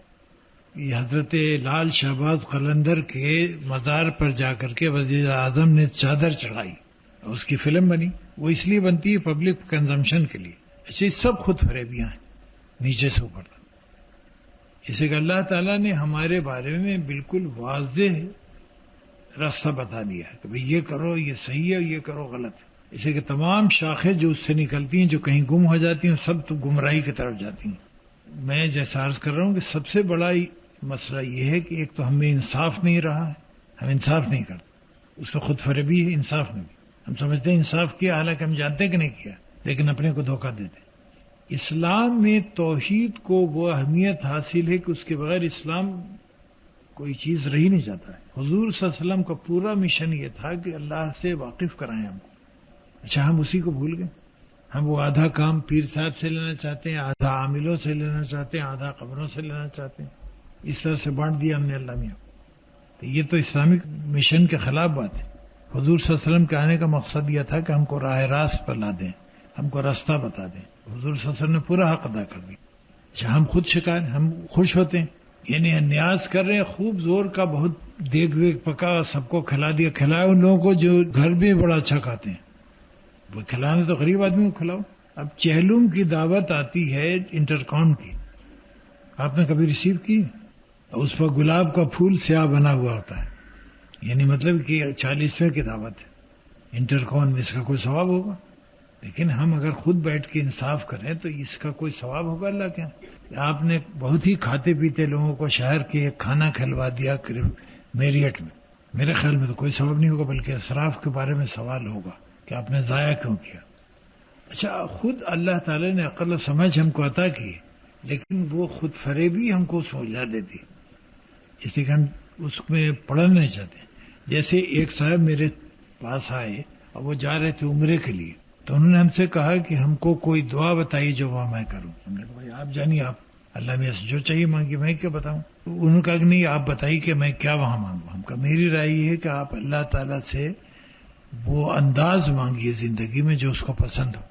یہ حضرت لال شہباز قلندر کے مزار پر جا کر کے وزیر اعظم نے چادر چڑھائی اور اس کی فلم بنی. وہ اس لیے بنتی ہے پبلک کنزمپشن کے لیے. ایسے سب خود فریبیاں ہیں نیچے سے اوپر تک. اسے کہ اللہ تعالیٰ نے ہمارے بارے میں بالکل واضح راستہ بتا دیا ہے کہ بھئی یہ کرو یہ صحیح ہے، یہ کرو غلط ہے. اسے کہ تمام شاخیں جو اس سے نکلتی ہیں، جو کہیں گم ہو جاتی ہیں، سب تو گمراہی کی طرف جاتی ہیں. میں جیسا عرض کر رہا ہوں کہ سب سے بڑا مسئلہ یہ ہے کہ ایک تو ہم میں انصاف نہیں رہا ہے، ہم انصاف نہیں کرتے. اس میں خود فریبی ہے انصاف میں بھی. ہم سمجھتے ہیں انصاف کیا، حالانکہ ہم جانتے کہ نہیں کیا، لیکن اپنے کو دھوکہ دیتے. اسلام میں توحید کو وہ اہمیت حاصل ہے کہ اس کے بغیر اسلام کوئی چیز رہ نہیں جاتا ہے. حضور صلی اللہ علیہ وسلم کا پورا مشن یہ تھا کہ اللہ سے واقف کرائیں ہم کو. اچھا، ہم اسی کو بھول گئے. ہم وہ آدھا کام پیر صاحب سے لینا چاہتے ہیں، آدھا عاملوں سے لینا چاہتے ہیں، آدھا قبروں سے لینا چاہتے ہیں. اس طرح سے بانٹ دیا ہم نے اللہ میاں. تو یہ تو اسلامک مشن کے خلاف بات ہے. حضور صلی اللہ علیہ وسلم کے آنے کا مقصد یہ تھا کہ ہم کو راہ راست پر لا دیں، ہم کو راستہ بتا دیں. حضور صلی اللہ علیہ وسلم نے پورا حق ادا کر دیا. اچھا، ہم خود شکار، ہم خوش ہوتے ہیں، یعنی نیاز کر رہے ہیں خوب زور کا، بہت دیگ ویگ پکا، سب کو کھلا دیا. کھلایا ان لوگوں کو جو گھر بھی بڑا اچھا کھاتے ہیں. وہ کھلانا تو غریب آدمی کو کھلاؤ. اب چہلوم کی دعوت آتی ہے انٹرکون کی، آپ نے کبھی ریسیو کی؟ اس پر گلاب کا پھول سیاہ بنا ہوا ہوتا ہے، یعنی مطلب کہ 40ویں کی دعوت ہے. انٹرکون میں اس کا کوئی ثواب ہوگا؟ لیکن ہم اگر خود بیٹھ کے انصاف کریں تو اس کا کوئی ثواب ہوگا اللہ کے یہاں؟ آپ نے بہت ہی کھاتے پیتے لوگوں کو شہر کے ایک کھانا کھلوا دیا میریٹ میں، میرے خیال میں تو کوئی ثواب نہیں ہوگا، بلکہ اسراف کے بارے میں سوال ہوگا کہ آپ نے ضائع کیوں کیا. اچھا، خود اللہ تعالی نے عقل و سمجھ ہم کو عطا کی، لیکن وہ خود فریبی ہم کو سمجھا دیتی، اس لیے کہ ہم اس میں پڑھنا نہیں چاہتے. جیسے ایک صاحب میرے پاس آئے اور وہ جا رہے تھے عمرے کے لیے، تو انہوں نے ہم سے کہا کہ ہم کو کوئی دعا بتائیے جو وہ میں کروں. ہم نے کہا بھائی آپ جانیے، آپ اللہ میں سے جو چاہیے مانگیے، میں کیا بتاؤں. انہوں نے کہا کہ نہیں آپ بتائیے کہ میں کیا وہاں مانگوں. ہم کہا میری رائے یہ ہے کہ آپ اللہ تعالیٰ سے وہ انداز مانگیے زندگی میں جو اس کو پسند ہو.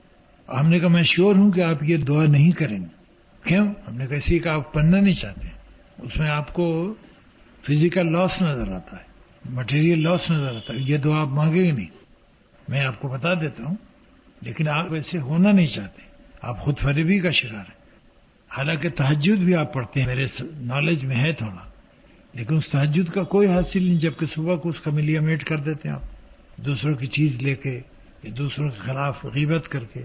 ہم نے کہا میں شیور ہوں کہ آپ یہ دعا نہیں کریں گے. کیوں؟ ہم نے کہا اسی کا آپ پڑھنا نہیں چاہتے. اس میں آپ کو فزیکل لاس نظر آتا ہے, مٹیریل لاس نظر آتا ہے. یہ دعا آپ مانگیں گے نہیں, میں آپ کو بتا دیتا ہوں. لیکن آپ ایسے ہونا نہیں چاہتے, آپ خود فریبی کا شکار ہیں. حالانکہ تہجد بھی آپ پڑھتے ہیں, میرے نالج میں ہے تھوڑا, لیکن اس تہجد کا کوئی حاصل نہیں, جبکہ صبح کو اس کا ملیا میٹ کر دیتے ہیں آپ, دوسروں کی چیز لے کے یا دوسروں کے خلاف غیبت کر کے.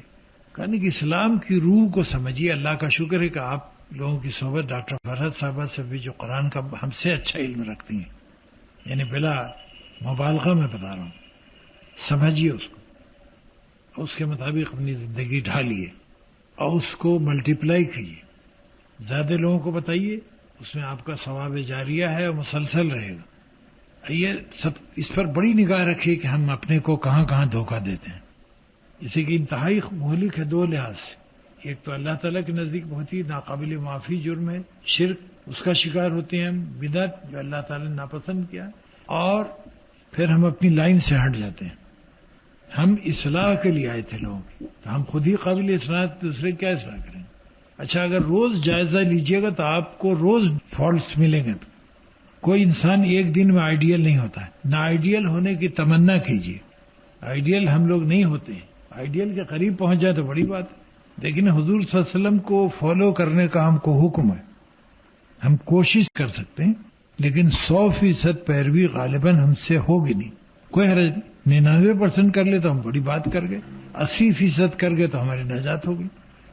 کہنے کہ اسلام کی روح کو سمجھیے. اللہ کا شکر ہے کہ آپ لوگوں کی صحبت ڈاکٹر فرحت صاحبہ سے بھی, جو قرآن کا ہم سے اچھا علم رکھتی ہیں, یعنی بلا مبالغہ میں بتا رہا ہوں. سمجھیے اس کو, اس کے مطابق اپنی زندگی ڈھالیے اور اس کو ملٹیپلائی کیجیے, زیادہ لوگوں کو بتائیے. اس میں آپ کا ثواب جاریہ ہے اور مسلسل رہے گا. یہ سب اس پر بڑی نگاہ رکھیے کہ ہم اپنے کو کہاں کہاں دھوکہ دیتے ہیں. جیسے کہ انتہائی مہلک ہے دو لحاظ سے. ایک تو اللہ تعالیٰ کے نزدیک بہت ہی ناقابل معافی جرم ہے شرک, اس کا شکار ہوتے ہیں ہم, بدعت جو اللہ تعالیٰ نے ناپسند کیا, اور پھر ہم اپنی لائن سے ہٹ جاتے ہیں. ہم اصلاح کے لیے آئے تھے لوگوں کی, تو ہم خود ہی قابل اصلاح, دوسرے کیا اصلاح کریں. اچھا, اگر روز جائزہ لیجئے گا تو آپ کو روز فالٹس ملیں گے. کوئی انسان ایک دن میں آئیڈیل نہیں ہوتا ہے, نہ آئیڈیل ہونے کی تمنا کیجیے. آئیڈیل ہم لوگ نہیں ہوتے ہیں, آئیڈیل کے قریب پہنچ جائے تو بڑی بات ہے. لیکن حضور صلی اللہ علیہ وسلم کو فالو کرنے کا ہم کو حکم ہے. ہم کوشش کر سکتے ہیں, لیکن 100% پیروی غالباً ہم سے ہوگی نہیں. کوئی حرج نہیں, 99% کر لے تو ہم بڑی بات کر گئے, 80% کر گئے تو ہماری نجات ہوگی.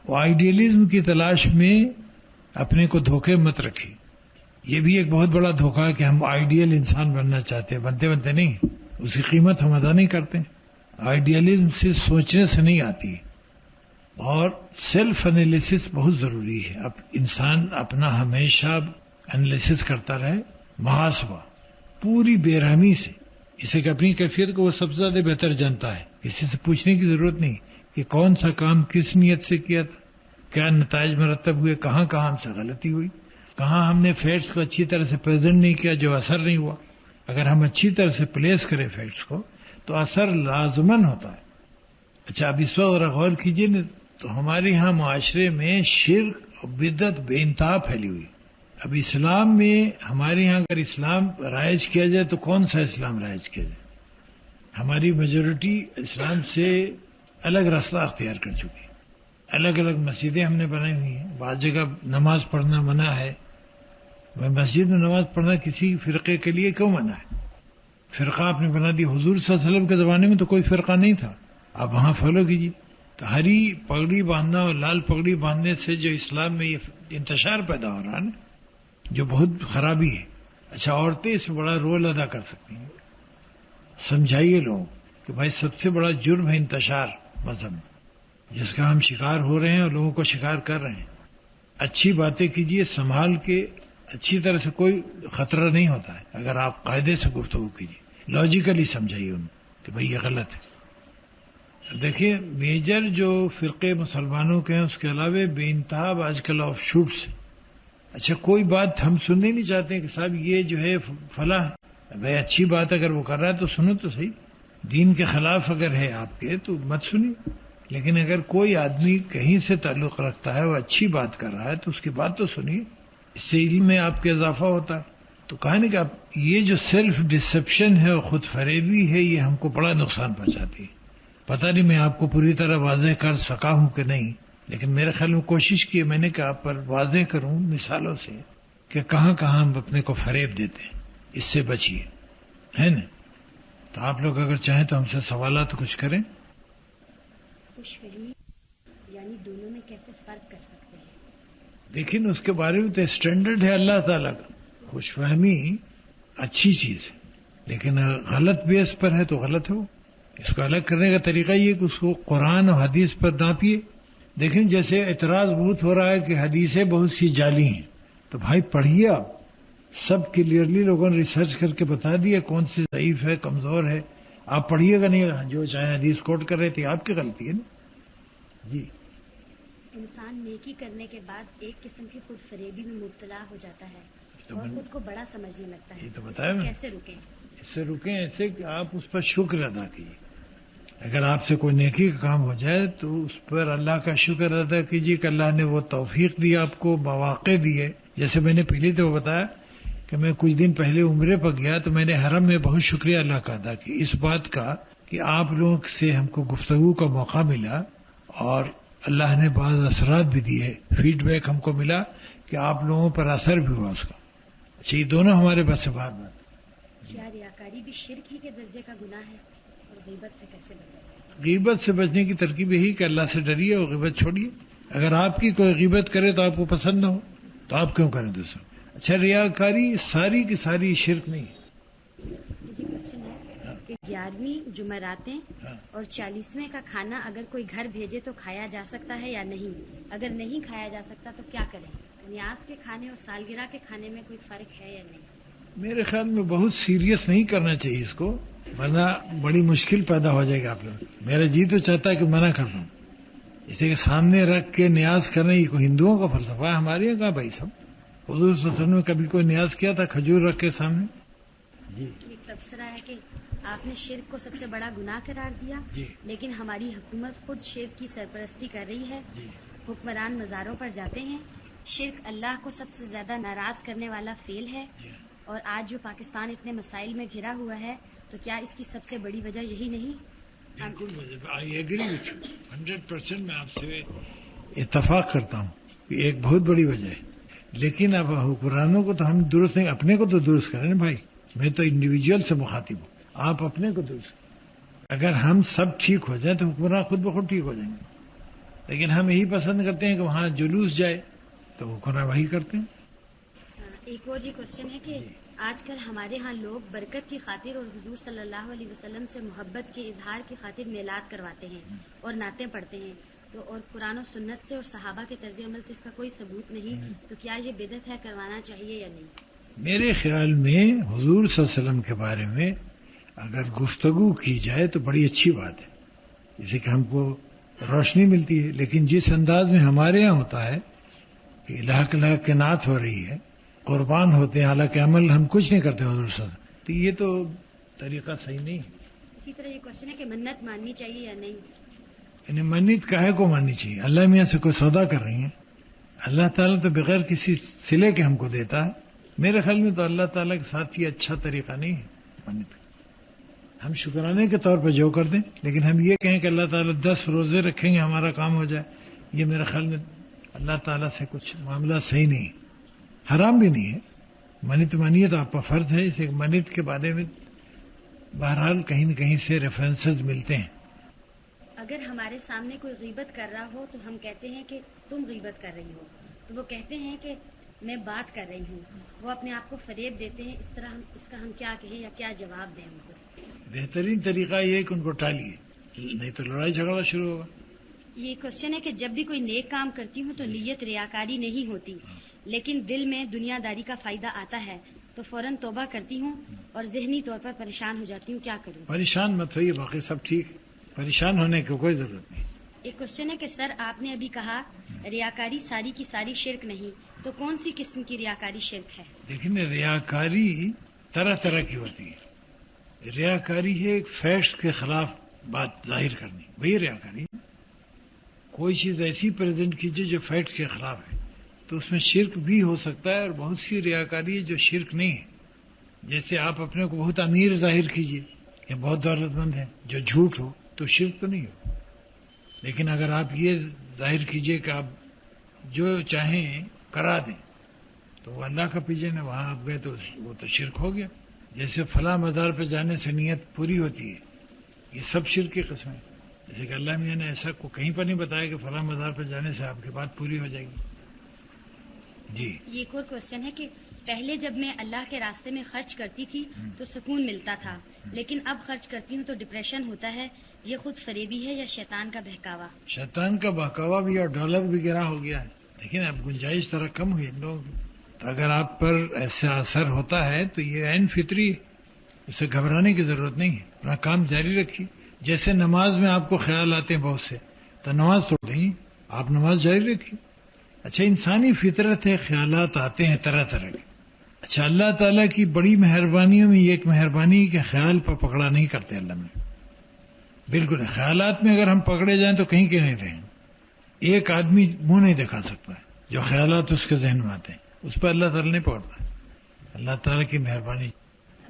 وہ آئیڈیلزم کی تلاش میں اپنے کو دھوکے مت رکھیے. یہ بھی ایک بہت بڑا دھوکہ ہے کہ ہم آئیڈیل انسان بننا چاہتے ہیں, بنتے نہیں, اس کی قیمت ہم ادا نہیں کرتے. آئیڈیلزم سے سوچنے سے نہیں آتی, اور سیلف انالیسس بہت ضروری ہے. اب انسان اپنا ہمیشہ انالیسس کرتا رہے, محاسبہ پوری بے رحمی سے. اسے کہ اپنی کیفیت کو وہ سب سے زیادہ بہتر جانتا ہے, کسی سے پوچھنے کی ضرورت نہیں کہ کون سا کام کس نیت سے کیا تھا, کیا نتائج مرتب ہوئے, کہاں کہاں ہم سے غلطی ہوئی, کہاں ہم نے فیکٹس کو اچھی طرح سے پریزنٹ نہیں کیا جو اثر نہیں ہوا. اگر ہم اچھی طرح سے پلیس کریں فیکٹس کو تو اثر لازماً ہوتا ہے. اچھا, اب اس وقت غور کیجیے نا, تو ہمارے یہاں معاشرے میں شرک اور بدعت بے انتہا پھیلی ہوئی. اب اسلام میں ہمارے یہاں اگر اسلام رائج کیا جائے تو کون سا اسلام رائج کیا جائے؟ ہماری میجورٹی اسلام سے الگ راستہ اختیار کر چکی. الگ الگ مسجدیں ہم نے بنائی ہوئی ہیں, بعض جگہ نماز پڑھنا منع ہے. مسجد میں نماز پڑھنا کسی فرقے کے لیے کیوں منع ہے؟ فرقہ آپ نے بنا دی. حضور صلی اللہ علیہ وسلم کے زمانے میں تو کوئی فرقہ نہیں تھا, آپ وہاں فالو کیجیے. تو ہری پگڑی باندھنا اور لال پگڑی باندھنے سے جو اسلام میں یہ انتشار پیدا ہو رہا ہے نا, جو بہت خرابی ہے. اچھا, عورتیں اس میں بڑا رول ادا کر سکتی ہیں. سمجھائیے لوگوں کہ بھائی سب سے بڑا جرم ہے انتشار مذہب, جس کا ہم شکار ہو رہے ہیں اور لوگوں کو شکار کر رہے ہیں. اچھی باتیں کیجیے سنبھال کے, اچھی طرح سے, کوئی خطرہ نہیں ہوتا ہے اگر آپ قاعدے سے گفتگو کیجیے, لاجیکلی سمجھائیے ان کہ بھائی یہ غلط ہے. دیکھیے, میجر جو فرقے مسلمانوں کے ہیں اس کے علاوہ بے انتہا آج کل آف شوٹس. اچھا, کوئی بات ہم سننے نہیں چاہتے کہ صاحب یہ جو ہے فلاں, بھائی اچھی بات اگر وہ کر رہا ہے تو سنو تو صحیح. دین کے خلاف اگر ہے آپ کے تو مت سنیے. لیکن اگر کوئی آدمی کہیں سے تعلق رکھتا ہے, وہ اچھی بات کر رہا ہے تو اس کی بات تو سنیے, اس سے علم میں آپ کے اضافہ ہوتا ہے. تو کہنے کہ یہ جو سیلف ڈسپشن ہے اور خود فریبی ہے, یہ ہم کو بڑا نقصان پہنچاتی ہے. پتہ نہیں میں آپ کو پوری طرح واضح کر سکا ہوں کہ نہیں, لیکن میرے خیال میں کوشش کی میں نے کہ آپ پر واضح کروں مثالوں سے کہ کہاں کہاں ہم اپنے کو فریب دیتے ہیں. اس سے بچیے, ہے نا. تو آپ لوگ اگر چاہیں تو ہم سے سوالات کچھ کریں. خوش فہمی یعنی دونوں میں کیسے فرق کر سکتے ہیں؟ دیکھیں, اس کے بارے میں تو اسٹینڈرڈ ہے اللہ تعالیٰ کا. خوش فہمی اچھی چیز ہے, لیکن غلط بیس پر ہے تو غلط ہے. اس کو الگ کرنے کا طریقہ یہ کہ اس کو قرآن اور حدیث پر ناپیے. دیکھیں, جیسے اعتراض بہت ہو رہا ہے کہ حدیثیں بہت سی جعلی ہیں, تو بھائی پڑھیے آپ. سب کلیئرلی لوگوں نے ریسرچ کر کے بتا دیا کون سی ضعیف ہے, کمزور ہے. آپ پڑھیے گا نہیں, جو چاہے حدیث کوٹ کر رہے تھے, آپ کی غلطی ہے نا. جی, انسان نیکی کرنے کے بعد ایک قسم کی خود فریبی میں مبتلا ہو جاتا ہے اور خود کو بڑا سمجھنے لگتا ہے. یہ تو بتایا میں, کیسے رکیں؟ اس سے رکیں ایسے کہ آپ اس پر شکر ادا کیجیے. اگر آپ سے کوئی نیکی کا کام ہو جائے تو اس پر اللہ کا شکر ادا کیجیے کہ اللہ نے وہ توفیق دی، آپ کو مواقع دیے. جیسے میں نے پہلے تو بتایا کہ میں کچھ دن پہلے عمرے پر گیا تو میں نے حرم میں بہت شکریہ اللہ کا ادا کی اس بات کا کہ آپ لوگوں سے ہم کو گفتگو کا موقع ملا اور اللہ نے بعض اثرات بھی دیے، فیڈ بیک ہم کو ملا کہ آپ لوگوں پر اثر بھی ہوا اس کا. اچھا یہ دونوں ہمارے بس سے باہر بات. کیا ریاکاری بھی شرک ہی کے درجے کا گناہ ہے اور غیبت سے کیسے بچا جائے؟ غیبت سے بچنے کی ترکیب یہی کہ اللہ سے ڈریے اور غیبت چھوڑیے. اگر آپ کی کوئی غیبت کرے تو آپ کو پسند نہ ہو تو آپ کیوں کریں دوسروں. اچھا ریاکاری ساری کی ساری شرک نہیں ہے. مجھے کوشچن ہے کہ 11ویں جمعراتیں اور 40ویں کا کھانا اگر کوئی گھر بھیجے تو کھایا جا سکتا ہے یا نہیں؟ اگر نہیں کھایا جا سکتا تو کیا کریں؟ نیاز کے کھانے اور سالگرہ کے کھانے میں کوئی فرق ہے یا نہیں؟ میرے خیال میں بہت سیریس نہیں کرنا چاہیے اس کو، ورنہ بڑی مشکل پیدا ہو جائے گا آپ لوگ. میرا جی تو چاہتا ہے کہ منع کر دوں، اسے کہ سامنے رکھ کے نیاز کرنا یہ کوئی ہندوؤں کا فلسفہ ہے، ہمارے یہاں کہاں بھائی صاحب. حضور صلی اللہ علیہ وسلم نے کبھی کوئی نیاز کیا تھا کھجور رکھ کے سامنے؟ جی ایک تبصرہ ہے کہ آپ نے شرک کو سب سے بڑا گناہ قرار دیا، جی لیکن ہماری حکومت خود شرک کی سرپرستی کر رہی ہے. جی حکمران مزاروں پر جاتے ہیں. شرک اللہ کو سب سے زیادہ ناراض کرنے والا فعل ہے، اور آج جو پاکستان اتنے مسائل میں گھرا ہوا ہے تو کیا اس کی سب سے بڑی وجہ یہی نہیں؟ بالکل آئی ایگری وتھ یو 100%. میں آپ سے اتفاق کرتا ہوں کہ ایک بہت بڑی وجہ ہے، لیکن اب حکمرانوں کو تو ہم درست نہیں، اپنے کو تو درست کریں نا بھائی. میں تو انڈیویجول سے مخاطب ہوں، آپ اپنے کو درست کریں. اگر ہم سب ٹھیک ہو جائیں تو حکمران خود بخود ٹھیک ہو جائیں گے. لیکن ہم یہی پسند کرتے ہیں کہ وہاں جلوس جائے تو حکمران وہی کرتے ہیں. ایک اور یہ کوشچن ہے کہ آج کل ہمارے ہاں لوگ برکت کی خاطر اور حضور صلی اللہ علیہ وسلم سے محبت کے اظہار کی خاطر میلاد کرواتے ہیں اور نعتیں پڑھتے ہیں، تو اور قرآن و سنت سے اور صحابہ کے طرز عمل سے اس کا کوئی ثبوت نہیں، تو کیا یہ بدعت ہے، کروانا چاہیے یا نہیں؟ میرے خیال میں حضور صلی اللہ علیہ وسلم کے بارے میں اگر گفتگو کی جائے تو بڑی اچھی بات ہے، جیسے کہ ہم کو روشنی ملتی ہے. لیکن جس انداز میں ہمارے یہاں ہوتا ہے کہ الہ کے نعت ہو رہی ہے، قربان ہوتے ہیں، حالانکہ عمل ہم کچھ نہیں کرتے حضور صلی اللہ علیہ وسلم، تو یہ تو طریقہ صحیح نہیں ہے. اسی طرح یہ کوشچن ہے کہ منت ماننی چاہیے یا نہیں؟ یعنی منت کاہے کو ماننی چاہیے؟ اللہ میاں سے کوئی سودا کر رہی ہیں؟ اللہ تعالیٰ تو بغیر کسی صلے کے ہم کو دیتا ہے. میرے خیال میں تو اللہ تعالیٰ کے ساتھ یہ اچھا طریقہ نہیں ہے منت کا. ہم شکرانے کے طور پہ جو کر دیں، لیکن ہم یہ کہیں کہ اللہ تعالیٰ 10 روزے رکھیں گے ہمارا کام ہو جائے، یہ میرے خیال میں اللہ تعالیٰ سے کچھ معاملہ صحیح نہیں ہے، حرام بھی نہیں ہے. منت مانیے تو آپ کا فرض ہے. اسے منت کے بارے میں بہرحال کہیں نہ کہیں سے ریفرنسز ملتے ہیں. اگر ہمارے سامنے کوئی غیبت کر رہا ہو تو ہم کہتے ہیں کہ تم غیبت کر رہی ہو، تو وہ کہتے ہیں کہ میں بات کر رہی ہوں. وہ اپنے آپ کو فریب دیتے ہیں. اس کا ہم کیا کہیں یا کیا جواب دیں ان کو؟ بہترین طریقہ یہ ہے کہ ان کو ٹالیے، نہیں تو لڑائی جھگڑا شروع ہوگا. یہ کوشچن ہے کہ جب بھی کوئی نیک کام کرتی ہوں تو نیت ریاکاری نہیں ہوتی، لیکن دل میں دنیا داری کا فائدہ آتا ہے تو فوراً توبہ کرتی ہوں اور ذہنی طور پر پریشان ہو جاتی ہوں، کیا کروں؟ پریشان مت ہوئیے، باقی سب ٹھیک ہے، پریشان ہونے کی کوئی ضرورت نہیں. ایک کوشچن ہے کہ سر آپ نے ابھی کہا ریاکاری ساری کی ساری شرک نہیں، تو کون سی قسم کی ریاکاری شرک ہے؟ لیکن ریاکاری طرح طرح کی ہوتی ہے. ریاکاری ہے ایک فیکٹس کے خلاف بات ظاہر کرنی، وہی ریاکاری. کوئی چیز ایسی پریزنٹ کیجیے جو فیکٹس کے خلاف ہے تو اس میں شرک بھی ہو سکتا ہے، اور بہت سی ریاکاری ہے جو شرک نہیں ہے. جیسے آپ اپنے کو بہت امیر ظاہر کیجیے کہ بہت دولت مند ہے، جو جھوٹ ہو تو شرک تو نہیں ہو. لیکن اگر آپ یہ ظاہر کیجیے کہ آپ جو چاہیں کرا دیں تو وہ اللہ کا پیچھے نہ، وہاں آپ گئے تو وہ تو شرک ہو گیا. جیسے فلاں مزار پہ جانے سے نیت پوری ہوتی ہے، یہ سب شرک کی قسم ہے. جیسے کہ اللہ میاں نے ایسا کو کہیں پر نہیں بتایا کہ فلاں مزار پہ جانے سے آپ کی بات پوری ہو جائے گی. جی یہ ایک اور کوشچن ہے کہ پہلے جب میں اللہ کے راستے میں خرچ کرتی تھی تو سکون ملتا تھا، لیکن اب خرچ کرتی ہوں تو ڈپریشن ہوتا ہے، یہ خود فریبی ہے یا شیطان کا بہکاوا؟ شیطان کا بہکاوا بھی اور ڈالر بھی گرا ہو گیا ہے، لیکن اب گنجائش طرح کم ہوئی لوگ. تو اگر آپ پر ایسا اثر ہوتا ہے تو یہ عین فطری ہے، اسے گھبرانے کی ضرورت نہیں ہے. اپنا کام جاری رکھیے. جیسے نماز میں آپ کو خیال آتے ہیں بہت سے، تو نماز توڑ دیں، آپ نماز جاری رکھیے. اچھا انسانی فطرت ہے، خیالات آتے ہیں طرح طرح کے. اچھا اللہ تعالیٰ کی بڑی مہربانیوں میں یہ ایک مہربانی کہ خیال پر پکڑا نہیں کرتے اللہ میں. بالکل. خیالات میں اگر ہم پکڑے جائیں تو کہیں کے نہیں رہیں. ایک آدمی منہ نہیں دکھا سکتا ہے جو خیالات اس کے ذہن میں آتے ہیں, اس پر اللہ تعالیٰ نہیں پکڑتا ہے. اللہ تعالیٰ کی مہربانی.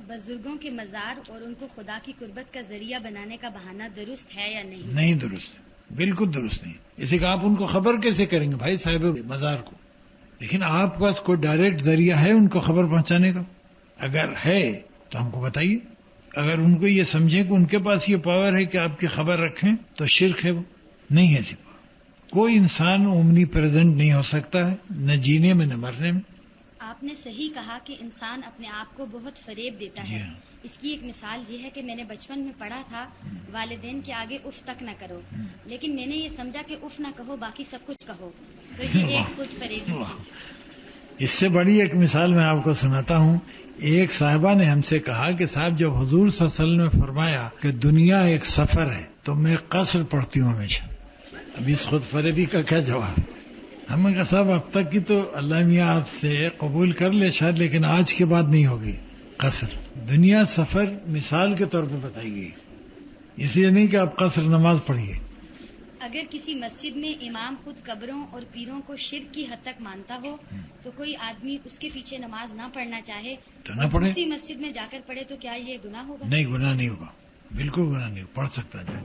بزرگوں کے مزار اور ان کو خدا کی قربت کا ذریعہ بنانے کا بہانہ درست ہے یا نہیں؟ نہیں درست, بالکل درست نہیں. اسی کہ آپ ان کو خبر کیسے کریں گے بھائی صاحب مزار کو؟ لیکن آپ کے پاس کوئی ڈائریکٹ ذریعہ ہے ان کو خبر پہنچانے کا؟ اگر ہے تو ہم کو بتائیے. اگر ان کو یہ سمجھیں کہ ان کے پاس یہ پاور ہے کہ آپ کی خبر رکھیں تو شرک ہے. وہ نہیں ہے. ایسی کوئی انسان اومنی پریزنٹ نہیں ہو سکتا ہے, نہ جینے میں نہ مرنے میں. آپ نے صحیح کہا کہ انسان اپنے آپ کو بہت فریب دیتا ہے. اس کی ایک مثال یہ ہے کہ میں نے بچپن میں پڑھا تھا والدین کے آگے اف تک نہ کرو, لیکن میں نے یہ سمجھا کہ اف نہ کہو باقی سب کچھ کہو, تو یہ ایک خود فریبی ہے. اس سے بڑی ایک مثال میں آپ کو سناتا ہوں. ایک صاحبہ نے ہم سے کہا کہ صاحب جب حضور صلی اللہ علیہ وسلم نے فرمایا کہ دنیا ایک سفر ہے تو میں قصر پڑھتی ہوں ہمیشہ. اب اس خود فریبی کا کیا جواب؟ ہم نے کہا صاحب اب تک کی تو اللہ میاں آپ سے قبول کر لے شاید, لیکن آج کے بعد نہیں ہوگی قصر. دنیا سفر مثال کے طور پہ بتائی گئی, اس لیے نہیں کہ آپ قصر نماز پڑھیے. اگر کسی مسجد میں امام خود قبروں اور پیروں کو شرک کی حد تک مانتا ہو تو کوئی آدمی اس کے پیچھے نماز نہ پڑھنا چاہے تو نہ پڑھے. اسی مسجد میں جا کر پڑھے تو کیا یہ گناہ ہوگا؟ نہیں, گناہ نہیں ہوگا, بالکل گناہ نہیں ہوگا, پڑھ سکتا ہے.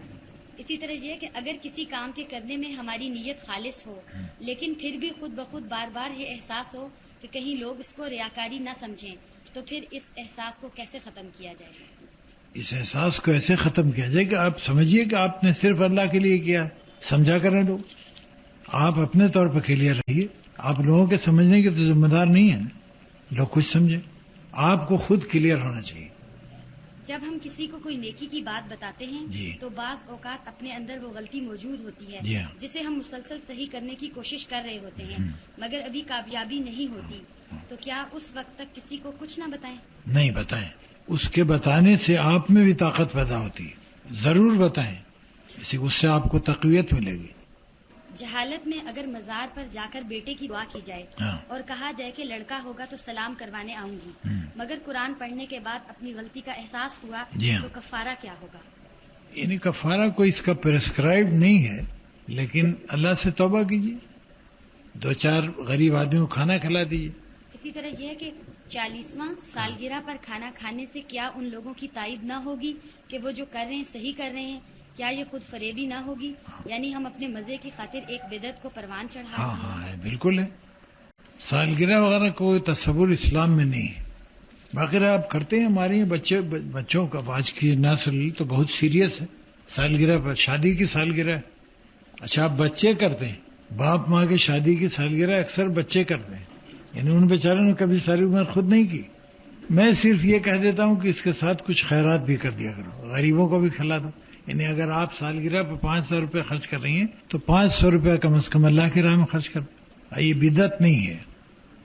اسی طرح یہ کہ اگر کسی کام کے کرنے میں ہماری نیت خالص ہو لیکن پھر بھی خود بخود بار بار یہ احساس ہو کہ کہیں لوگ اس کو ریاکاری نہ سمجھیں, تو پھر اس احساس کو کیسے ختم کیا جائے؟ اس احساس کو ایسے ختم کیا جائے کہ آپ سمجھیے کہ آپ نے صرف اللہ کے لیے کیا ہے, سمجھا کریں لوگ. آپ اپنے طور پر کلیئر رہیے. آپ لوگوں کے سمجھنے کے تو ذمہ دار نہیں ہیں, لوگ کچھ سمجھیں. آپ کو خود کلیئر ہونا چاہیے. جب ہم کسی کو کوئی نیکی کی بات بتاتے ہیں جی. تو بعض اوقات اپنے اندر وہ غلطی موجود ہوتی ہے جی. جسے ہم مسلسل صحیح کرنے کی کوشش کر رہے ہوتے ہیں مگر ابھی کامیابی نہیں ہوتی, تو کیا اس وقت تک کسی کو کچھ نہ بتائیں؟ نہیں بتائیں. اس کے بتانے سے آپ میں بھی طاقت پیدا ہوتی ہے. ضرور بتائیں, اس سے آپ کو تقویت ملے گی. جہالت میں اگر مزار پر جا کر بیٹے کی دعا کی جائے اور کہا جائے کہ لڑکا ہوگا تو سلام کروانے آؤں گی, مگر قرآن پڑھنے کے بعد اپنی غلطی کا احساس ہوا تو کفارہ کیا ہوگا؟ یعنی کفارہ کوئی اس کا پرسکرائب نہیں ہے, لیکن اللہ سے توبہ کیجیے, 2-4 غریب آدمیوں کو کھانا کھلا دیجیے. اسی طرح یہ ہے کہ 40واں سالگرہ پر کھانا کھانے سے کیا ان لوگوں کی تائید نہ ہوگی کہ وہ جو کر رہے ہیں صحیح کر رہے ہیں؟ کیا یہ خود فریبی نہ ہوگی؟ یعنی ہم اپنے مزے کی خاطر ایک بدعت کو پروان چڑھاتے ہیں. ہاں ہے, بالکل ہے. سالگرہ وغیرہ کوئی تصور اسلام میں نہیں ہے. باقی آپ کرتے ہیں, ہمارے بچوں کا آج کی نسل تو بہت سیریس ہے سالگرہ پر. شادی کی سالگرہ, اچھا آپ بچے کرتے ہیں, باپ ماں کی شادی کی سالگرہ اکثر بچے کرتے ہیں, یعنی ان بیچاروں نے کبھی ساری عمر خود نہیں کی. میں صرف یہ کہہ دیتا ہوں کہ اس کے ساتھ کچھ خیرات بھی کر دیا کرو, غریبوں کو بھی کھلا دو. یعنی اگر آپ سالگرہ پہ 500 روپے خرچ کر رہی ہیں تو 500 روپے کم از کم اللہ کی راہ میں خرچ کر دو. یہ بدعت نہیں ہے,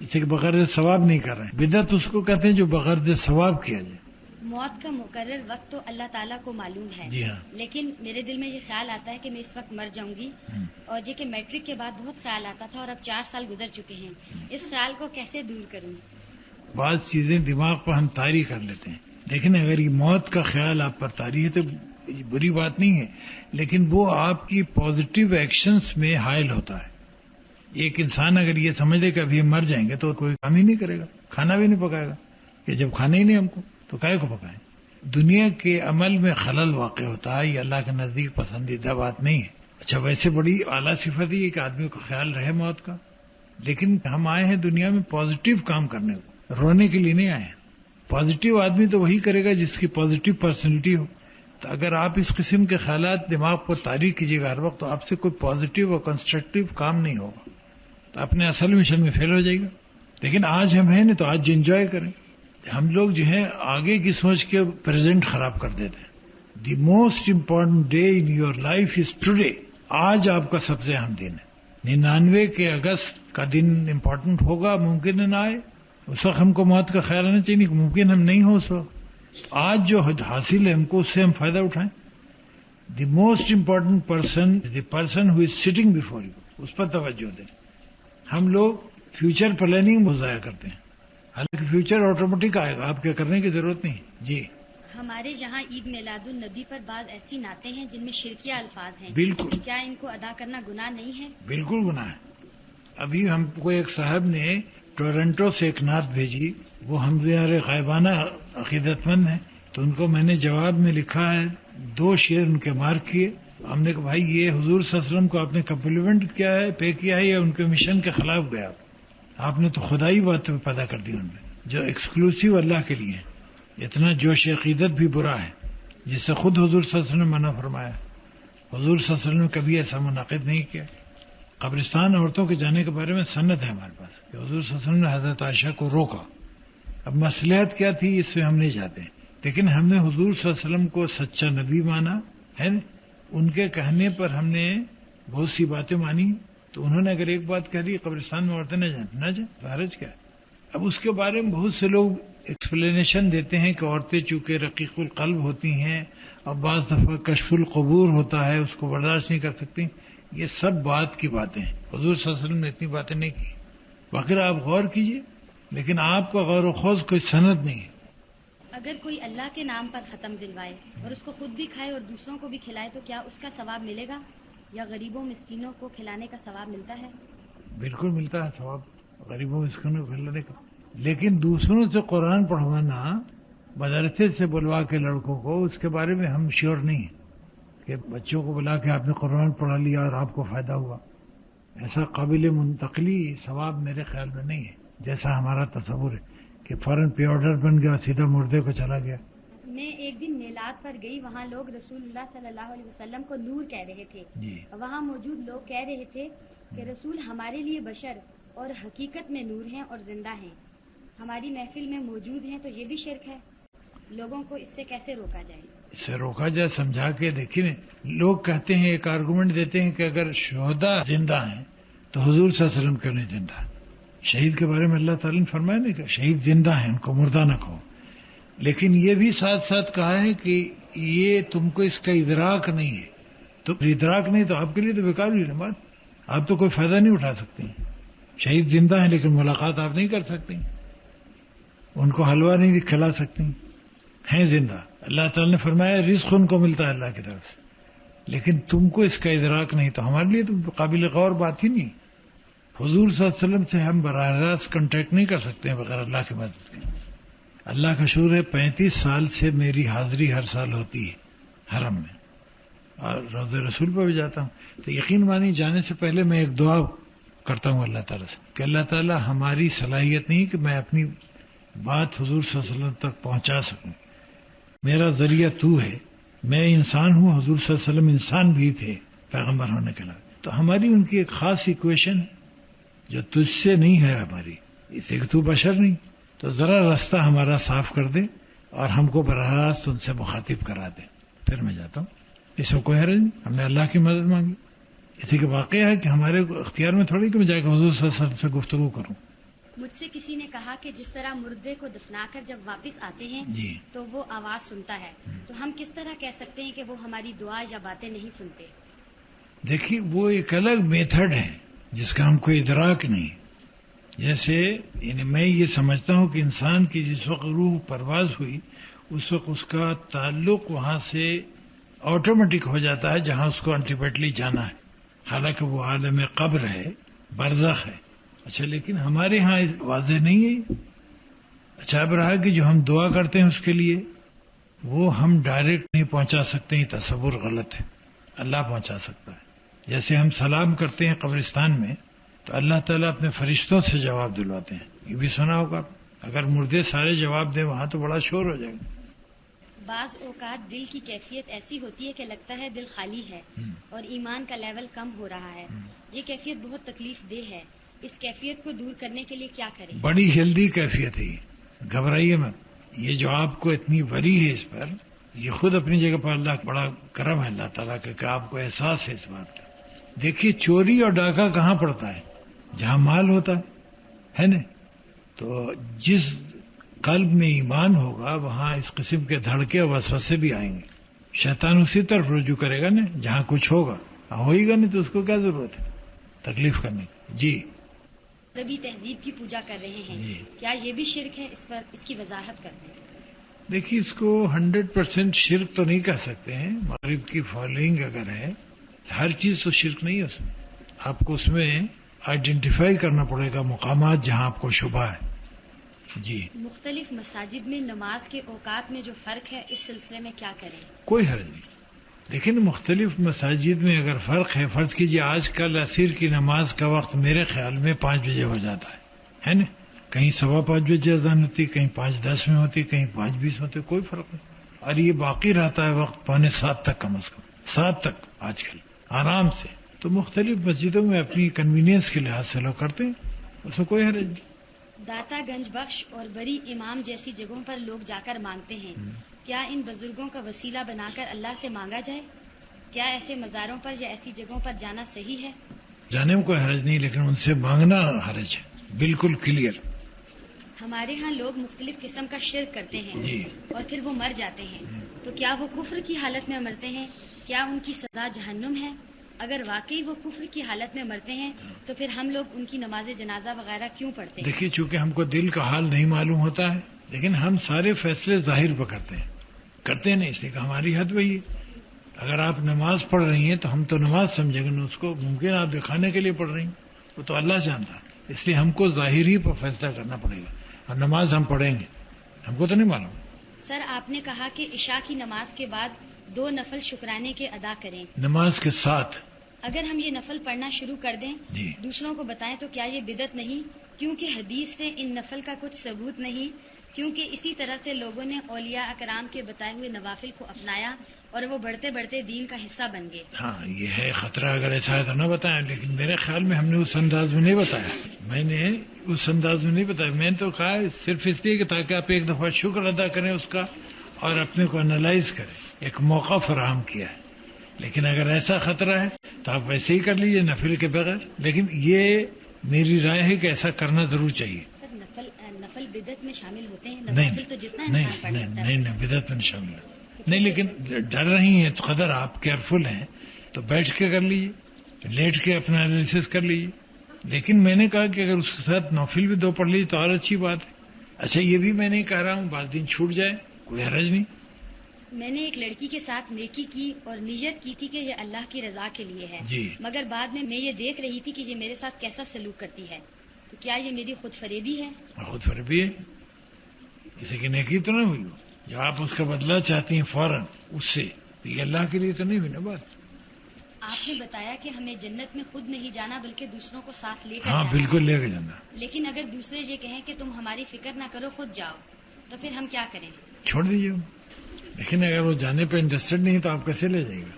اسے کہ بغیر ثواب نہیں کر رہے ہیں. بدعت اس کو کہتے ہیں جو بغیر ثواب کیا جائے. موت کا مقرر وقت تو اللہ تعالیٰ کو معلوم ہے. جی ہاں. لیکن میرے دل میں یہ خیال آتا ہے کہ میں اس وقت مر جاؤں گی, اور یہ کہ میٹرک کے بعد بہت خیال آتا تھا اور اب 4 سال گزر چکے ہیں. اس خیال کو کیسے دور کروں؟ بعض چیزیں دماغ پر ہم طاری کر لیتے ہیں, لیکن اگر یہ موت کا خیال آپ پر طاری ہے تو بری بات نہیں ہے, لیکن وہ آپ کی پازیٹیو ایکشنز میں حائل ہوتا ہے. ایک انسان اگر یہ سمجھ لے کہ ابھی ہم مر جائیں گے تو کوئی کام ہی نہیں کرے گا, کھانا بھی نہیں پکائے گا, کہ جب کھانا ہی نہیں ہم کو تو کائے کو پکائیں. دنیا کے عمل میں خلل واقع ہوتا ہے, یہ اللہ کے نزدیک پسندیدہ بات نہیں ہے. اچھا ویسے بڑی اعلیٰ صفت ہے کہ آدمی کو خیال رہے موت کا, لیکن ہم آئے ہیں دنیا میں پازیٹیو کام کرنے کو, رونے کے لیے نہیں آئے ہیں. پازیٹیو آدمی تو وہی کرے گا جس کی پازیٹیو پرسنالٹی ہو. تو اگر آپ اس قسم کے خیالات دماغ پر طاری کیجیے گا ہر وقت, تو آپ سے کوئی پازیٹیو اور کنسٹرکٹیو کام نہیں ہوگا, تو اپنے اصل مشن میں فیل ہو جائے گا. لیکن آج ہم ہیں نا, تو آج انجوائے کریں. ہم لوگ جو ہے آگے کی سوچ کے پریزنٹ خراب کر دیتے ہیں. دی most important day in your life is today. آج آپ کا سب سے اہم دن ہے. 99 اگست کا دن امپورٹنٹ ہوگا, ممکن ہے نہ آئے, اس وقت ہم کو موت کا خیال آنا چاہیے, ممکن ہم نہیں ہو اس وقت. آج جو حاصل ہے ہم کو اس سے ہم فائدہ اٹھائیں. The most important person the person who is sitting before you, اس پر توجہ دیں. ہم لوگ فیوچر پلاننگ ضائع کرتے ہیں, حالانکہ فیوچر آٹومیٹک آئے گا, آپ کیا کرنے کی ضرورت نہیں. جی ہمارے یہاں عید میلاد النبی پر بعض ایسی نعتیں ہیں جن میں شرکیہ الفاظ ہیں. بالکل. کیا ان کو ادا کرنا گناہ نہیں ہے؟ بالکل گناہ ہے. ابھی ہم کو ایک صاحب نے ٹورنٹو سے ایک نعت بھیجی، وہ ہمارے غائبانہ عقیدت مند ہیں، تو ان کو میں نے جواب میں لکھا ہے 2 شعر ان کے مارک کیے. ہم نے کہا بھائی یہ حضور صلی اللہ علیہ وسلم کو آپ نے کمپلیمنٹ کیا ہے، پے کیا ہے، یا ان کے مشن کے خلاف گیا؟ آپ نے تو خدائی بات پیدا کر دی ان میں، جو ایکسکلوسیو اللہ کے لیے ہے. اتنا جوش عقیدت بھی برا ہے، جس سے خود حضور صلی اللہ علیہ وسلم نے منع فرمایا. حضور صلی اللہ علیہ وسلم نے کبھی ایسا منعقد نہیں کیا. قبرستان عورتوں کے جانے کے بارے میں سند ہے ہمارے پاس کہ حضور صلی اللہ علیہ وسلم نے حضرت عائشہ کو روکا. اب مصلحت کیا تھی اس سے ہم نہیں جاتے، لیکن ہم نے حضور صلی اللہ علیہ وسلم کو سچا نبی مانا ہے. ان کے کہنے پر ہم نے بہت سی باتیں مانی. تو انہوں نے اگر ایک بات کہہ دی قبرستان میں عورتیں نہ جائیں تو حرج کیا ہے؟ اب اس کے بارے میں بہت سے لوگ ایکسپلینیشن دیتے ہیں کہ عورتیں چونکہ رقیق القلب ہوتی ہیں اور بعض دفعہ کشف القبور ہوتا ہے، اس کو برداشت نہیں کر سکتی. یہ سب بات کی باتیں ہیں. حضور صلی اللہ علیہ وسلم نے اتنی باتیں نہیں کی. باقی آپ غور کیجئے، لیکن آپ کا غور و خوض کوئی سند نہیں ہے. اگر کوئی اللہ کے نام پر ختم دلوائے اور اس کو خود بھی کھائے اور دوسروں کو بھی کھلائے تو کیا اس کا ثواب ملے گا، یا غریبوں مسکینوں کو کھلانے کا ثواب ملتا ہے؟ بالکل ملتا ہے ثواب غریبوں مسکینوں کو کھلانے کا. لیکن دوسروں سے قرآن پڑھوانا، مدرسے سے بلوا کے لڑکوں کو، اس کے بارے میں ہم شیور نہیں ہیں کہ بچوں کو بلا کے آپ نے قرآن پڑھا لیا اور آپ کو فائدہ ہوا. ایسا قابل منتقلی ثواب میرے خیال میں نہیں ہے جیسا ہمارا تصور ہے کہ فوراً پی آرڈر بن گیا سیدھا مردے کو چلا گیا. میں ایک دن میلاد پر گئی، وہاں لوگ رسول اللہ صلی اللہ علیہ وسلم کو نور کہہ رہے تھے. جی. وہاں موجود لوگ کہہ رہے تھے کہ رسول ہمارے لیے بشر اور حقیقت میں نور ہیں اور زندہ ہیں، ہماری محفل میں موجود ہیں، تو یہ بھی شرک ہے. لوگوں کو اس سے کیسے روکا جائے؟ اس سے روکا جائے سمجھا کے دیکھیے. لوگ کہتے ہیں، ایک آرگومنٹ دیتے ہیں کہ اگر شہداء زندہ ہیں تو حضور صلی اللہ علیہ وسلم کیوں نہیں زندہ؟ شہید کے بارے میں اللہ تعالیٰ نے فرمایا نہیں کہ شہید زندہ ہیں، ان کو مردہ نہ کہو. لیکن یہ بھی ساتھ ساتھ کہا ہے کہ یہ تم کو اس کا ادراک نہیں ہے. تو ادراک نہیں تو آپ کے لیے تو بیکار ہوئی نا بات. آپ تو کوئی فائدہ نہیں اٹھا سکتے. شہید زندہ ہیں لیکن ملاقات آپ نہیں کر سکتے، ان کو حلوہ نہیں کھلا سکتے. ہیں زندہ، اللہ تعالیٰ نے فرمایا رزق ان کو ملتا ہے اللہ کی طرف سے، لیکن تم کو اس کا ادراک نہیں. تو ہمارے لیے تو قابل غور بات ہی نہیں. حضور صلی اللہ علیہ وسلم سے ہم براہ راست کنٹیکٹ نہیں کر سکتے ہیں بغیر اللہ کی مدد کے. اللہ کا شکر ہے 35 سال سے میری حاضری ہر سال ہوتی ہے حرم میں، اور روضہ رسول پہ بھی جاتا ہوں. تو یقین مانی جانے سے پہلے میں ایک دعا کرتا ہوں اللہ تعالیٰ سے کہ اللہ تعالیٰ ہماری صلاحیت نہیں کہ میں اپنی بات حضور صلی اللہ علیہ وسلم تک پہنچا سکوں. میرا ذریعہ تو ہے. میں انسان ہوں، حضور صلی اللہ علیہ وسلم انسان بھی تھے پیغمبر ہونے کے علاوہ. تو ہماری ان کی ایک خاص ایکویشن جو تجھ سے نہیں ہے ہماری، اسے کہ تو بشر نہیں. تو ذرا راستہ ہمارا صاف کر دے اور ہم کو براہ راست ان سے مخاطب کرا دے، پھر میں جاتا ہوں. اس میں کوئی حرج نہیں. ہم نے اللہ کی مدد مانگی. اسی کا واقعہ ہے کہ ہمارے اختیار میں تھوڑی کہ میں جا کے حضور صلی اللہ علیہ وسلم سے گفتگو کروں. مجھ سے کسی نے کہا کہ جس طرح مردے کو دفنا کر جب واپس آتے ہیں جی. تو وہ آواز سنتا ہے، تو ہم کس طرح کہہ سکتے ہیں کہ وہ ہماری دعا یا باتیں نہیں سنتے؟ دیکھیے وہ ایک الگ میتھڈ ہے جس کا ہم کو ادراک نہیں. جیسے یعنی میں یہ سمجھتا ہوں کہ انسان کی جس وقت روح پرواز ہوئی اس وقت اس کا تعلق وہاں سے آٹومیٹک ہو جاتا ہے جہاں اس کو الٹیمیٹلی جانا ہے، حالانکہ وہ عالم قبر ہے، برزخ ہے. اچھا لیکن ہمارے ہاں واضح نہیں ہے. اچھا اب رہا کہ جو ہم دعا کرتے ہیں اس کے لیے وہ ہم ڈائریکٹ نہیں پہنچا سکتے، یہ تصور غلط ہے. اللہ پہنچا سکتا ہے. جیسے ہم سلام کرتے ہیں قبرستان میں تو اللہ تعالیٰ اپنے فرشتوں سے جواب دلواتے ہیں. یہ بھی سنا ہوگا. اگر مردے سارے جواب دیں وہاں تو بڑا شور ہو جائے گا. بعض اوقات دل کی کیفیت ایسی ہوتی ہے کہ لگتا ہے دل خالی ہے اور ایمان کا لیول کم ہو رہا ہے. یہ کیفیت بہت تکلیف دہ ہے. اس کیفیت کو دور کرنے کے لیے کیا کریں؟ بڑی ہیلدی کیفیت ہے، گھبرائیے مت. یہ جو آپ کو اتنی وری ہے اس پر، یہ خود اپنی جگہ پر اللہ بڑا کرم ہے اللہ تعالیٰ کا کہ آپ کو احساس ہے اس بات کا. دیکھیے چوری اور ڈاکہ کہاں پڑتا ہے؟ جہاں مال ہوتا ہے نا. تو جس قلب میں ایمان ہوگا وہاں اس قسم کے دھڑکے اور وسوسے بھی آئیں گے. شیطان اسی طرف رجوع کرے گا نا جہاں کچھ ہوگا. ہوئے گا نہیں تو اس کو کیا ضرورت ہے تکلیف کرنے کی. جی. عربی تہذیب کی پوجا کر رہے ہیں، کیا یہ بھی شرک ہے؟ اس پر اس کی وضاحت کر دیں. دیکھیے اس کو 100% شرک تو نہیں کہہ سکتے ہیں. مغرب کی فالوئنگ اگر ہے، ہر چیز تو شرک نہیں ہے اس میں. آپ کو اس میں آئیڈینٹیفائی کرنا پڑے گا مقامات جہاں آپ کو شبہ ہے. جی. مختلف مساجد میں نماز کے اوقات میں جو فرق ہے، اس سلسلے میں کیا کریں؟ کوئی حرج نہیں. لیکن مختلف مساجد میں اگر فرق ہے، فرض کیجیے آج کل عصر کی نماز کا وقت میرے خیال میں 5 بجے ہو جاتا ہے نا؟ کہیں 5:15 بجے اذان ہوتی، کہیں 5:10 میں ہوتی، کہیں 5:20 میں ہوتی، کوئی فرق نہیں. اور یہ باقی رہتا ہے وقت 6:45 تک، کم از کم 7 تک آج کل آرام سے. تو مختلف مسجدوں میں اپنی کنوینئنس کے لحاظ سے لوگ کرتے ہیں، اس میں کوئی حرج نہیں. داتا گنج بخش اور بڑی امام جیسی جگہوں پر لوگ جا کر مانگتے ہیں، کیا ان بزرگوں کا وسیلہ بنا کر اللہ سے مانگا جائے؟ کیا ایسے مزاروں پر یا ایسی جگہوں پر جانا صحیح ہے؟ جانے میں کوئی حرج نہیں، لیکن ان سے مانگنا حرج ہے، بالکل کلیئر. ہمارے ہاں لوگ مختلف قسم کا شرک کرتے ہیں جی. اور پھر وہ مر جاتے ہیں، تو کیا وہ کفر کی حالت میں مرتے ہیں؟ کیا ان کی سزا جہنم ہے؟ اگر واقعی وہ کفر کی حالت میں مرتے ہیں تو پھر ہم لوگ ان کی نماز جنازہ وغیرہ کیوں پڑھتے ہیں؟ دیکھیے چونکہ ہم کو دل کا حال نہیں معلوم ہوتا ہے، لیکن ہم سارے فیصلے ظاہر پہ کرتے ہیں نا، اس لیے کہ ہماری حد وہی ہے. اگر آپ نماز پڑھ رہی ہیں تو ہم تو نماز سمجھیں گے نا اس کو، ممکن آپ دکھانے کے لیے پڑھ رہی ہیں، وہ تو اللہ جانتا ہے. اس لیے ہم کو ظاہر ہی پر فیصلہ کرنا پڑے گا، اور نماز ہم پڑھیں گے، ہم کو تو نہیں معلوم. سر آپ نے کہا کہ عشاء کی نماز کے بعد 2 نفل شکرانے کے ادا کریں. نماز کے ساتھ اگر ہم یہ نفل پڑھنا شروع کر دیں، جی. دوسروں کو بتائیں، تو کیا یہ بدعت نہیں؟ کیونکہ حدیث سے ان نفل کا کچھ ثبوت نہیں. کیونکہ اسی طرح سے لوگوں نے اولیاء اکرام کے بتائے ہوئے نوافل کو اپنایا اور وہ بڑھتے بڑھتے دین کا حصہ بن گئے. ہاں یہ ہے خطرہ، اگر ایسا ہے تو نہ بتایا، لیکن میرے خیال میں ہم نے اس انداز میں نہیں بتایا. میں نے تو کہا صرف اس لیے کہ تاکہ آپ ایک دفعہ شکر ادا کریں اس کا اور اپنے کو انالائز کریں، ایک موقع فراہم کیا ہے. لیکن اگر ایسا خطرہ ہے تو آپ ویسے ہی کر لیجیے نفل کے بغیر. لیکن یہ میری رائے ہے کہ ایسا کرنا ضرور چاہیے. سر نفل بدعت میں شامل ہوتے ہیں؟ نہیں نوافل تو جتنا انسان پڑھ سکتا ہے. نہیں بدعت میں شامل نہیں، لیکن ڈر رہی ہیں قدر آپ کیئرفل ہیں تو بیٹھ کے کر لیجیے، لیٹ کے اپنا انالیسس کر لیجیے. لیکن میں نے کہا کہ اگر اس کے ساتھ نوافل بھی 2 پڑھ لیجیے تو اور اچھی بات ہے. اچھا یہ بھی میں نہیں کہہ رہا ہوں بعض دن چھوٹ جائے، کوئی حرج نہیں. میں نے ایک لڑکی کے ساتھ نیکی کی اور نیت کی تھی کہ یہ اللہ کی رضا کے لیے ہے، جی. مگر بعد میں یہ دیکھ رہی تھی کہ یہ میرے ساتھ کیسا سلوک کرتی ہے، تو کیا یہ میری خود فریبی ہے؟ خود فریبی ہے، کسی کی نیکی تو نہ ہوئی. جب آپ اس کا بدلہ چاہتی ہیں فوراً اس سے، تو یہ اللہ کے لیے تو نہیں ہوئی نا بات. آپ نے بتایا کہ ہمیں جنت میں خود نہیں جانا بلکہ دوسروں کو ساتھ لے کر ہاں جانا. بالکل لے کے جانا. لیکن اگر دوسرے یہ کہیں کہ تم ہماری فکر نہ کرو، خود جاؤ، تو پھر ہم کیا کریں؟ چھوڑ دیجیے. لیکن اگر وہ جانے پہ انٹرسٹڈ نہیں تو آپ کیسے لے جائے گا؟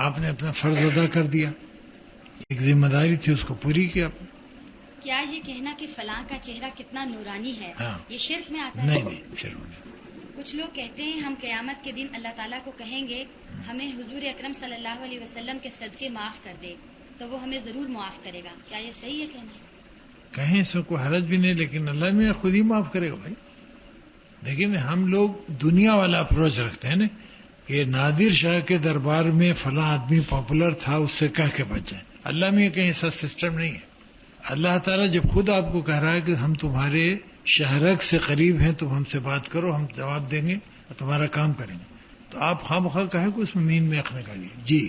آپ نے اپنا فرض ادا کر دیا، ایک ذمہ داری تھی اس کو پوری کی آپ نے. کیا یہ کہنا کہ فلاں کا چہرہ کتنا نورانی ہے، ہاں. یہ شرک میں آتا ہے؟ نہیں شرک نہیں. کچھ لوگ کہتے ہیں ہم قیامت کے دن اللہ تعالیٰ کو کہیں گے ہمیں حضور اکرم صلی اللہ علیہ وسلم کے صدقے معاف کر دے، تو وہ ہمیں ضرور معاف کرے گا. کیا یہ صحیح ہے کہنا؟ کہیں اس میں کوئی حرج بھی نہیں، لیکن اللہ میں خود ہی معاف کرے گا بھائی. لیکن ہم لوگ دنیا والا اپروچ رکھتے ہیں نا کہ نادر شاہ کے دربار میں فلاں آدمی پاپولر تھا، اس سے کہہ کے بچ جائیں. اللہ میں کہیں ایسا سسٹم نہیں ہے. اللہ تعالیٰ جب خود آپ کو کہہ رہا ہے کہ ہم تمہارے شہرک سے قریب ہیں، تم ہم سے بات کرو، ہم جواب دیں گے اور تمہارا کام کریں گے، تو آپ خواہ مخواہ کہے کو اس میں مین میں رکھنے کا لیے. جی.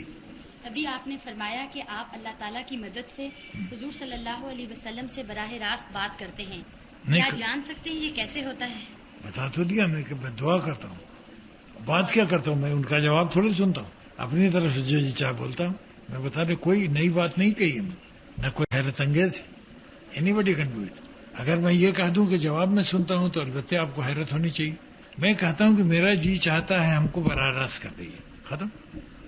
ابھی آپ نے فرمایا کہ آپ اللہ تعالیٰ کی مدد سے حضور صلی اللہ علیہ وسلم سے براہ راست بات کرتے ہیں. کیا جان سکتے ہیں یہ کیسے ہوتا ہے؟ بتا تو دیا میں کہ میں دعا کرتا ہوں. بات کیا کرتا ہوں میں؟ ان کا جواب تھوڑی سنتا ہوں، اپنی طرف سے جو جی چاہ بولتا ہوں. میں بتا رہے کوئی نئی بات نہیں کہی ہے، نہ کوئی حیرت انگیز ہے. Anybody can do it. اگر میں یہ کہہ دوں کہ جواب میں سنتا ہوں تو البتہ آپ کو حیرت ہونی چاہیے. میں کہتا ہوں کہ میرا جی چاہتا ہے ہم کو براہ راست کر دئیے، ختم.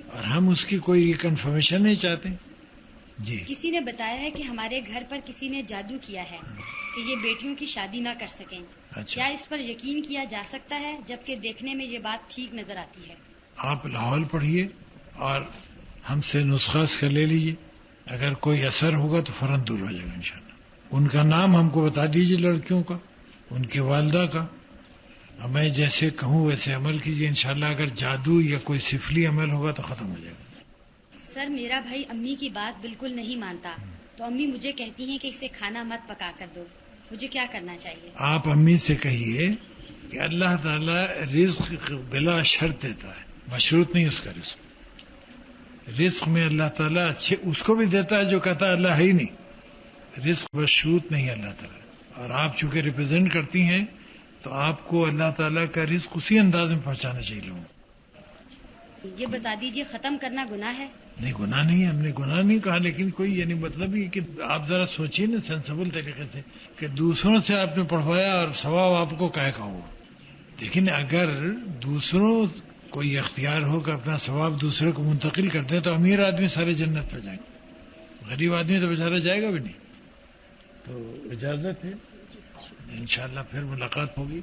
اور ہم اس کی کوئی ریکنفرمیشن نہیں چاہتے. جی. کسی نے بتایا ہے کہ ہمارے گھر پر کسی نے جادو کیا ہے کہ یہ بیٹیوں کی شادی نہ کر سکیں. اچھا. کیا اس پر یقین کیا جا سکتا ہے جبکہ دیکھنے میں یہ بات ٹھیک نظر آتی ہے؟ آپ لاہور پڑھیے اور ہم سے نسخہ کر لے لیجیے، اگر کوئی اثر ہوگا تو فوراً دور ہو جائے گا انشاءاللہ. ان کا نام ہم کو بتا دیجیے، لڑکیوں کا، ان کی والدہ کا، اور میں جیسے کہوں ویسے عمل کیجیے. انشاءاللہ اگر جادو یا کوئی سفلی عمل ہوگا تو ختم ہو جائے گا. سر میرا بھائی امی کی بات بالکل نہیں مانتا، تو امی مجھے کہتی ہیں کہ اسے کھانا مت پکا کر دو، مجھے کیا کرنا چاہیے؟ آپ امی سے کہیے کہ اللہ تعالیٰ رزق بلا شرط دیتا ہے، مشروط نہیں اس کا رزق میں اللہ تعالیٰ اچھے اس کو بھی دیتا ہے جو کہتا ہے اللہ ہے ہی نہیں، رزق مشروط نہیں ہے اللہ تعالیٰ. اور آپ چونکہ ریپرزینٹ کرتی ہیں تو آپ کو اللہ تعالیٰ کا رزق اسی انداز میں پہنچانا چاہیے لوگوں. یہ بتا دیجئے ختم کرنا گناہ ہے؟ نہیں، گناہ نہیں ہے، ہم نے گناہ نہیں کہا، لیکن کوئی یعنی مطلب یہ کہ آپ ذرا سوچیے نا سینسیبل طریقے سے کہ دوسروں سے آپ نے پڑھوایا اور ثواب آپ کو کہے کا ہوا. لیکن اگر دوسروں کوئی اختیار ہو کہ اپنا ثواب دوسرے کو منتقل کر دیں تو امیر آدمی سارے جنت پہ جائیں گے، غریب آدمی تو بیچارہ جائے گا بھی نہیں. تو اجازت ہے، انشاءاللہ پھر ملاقات ہوگی.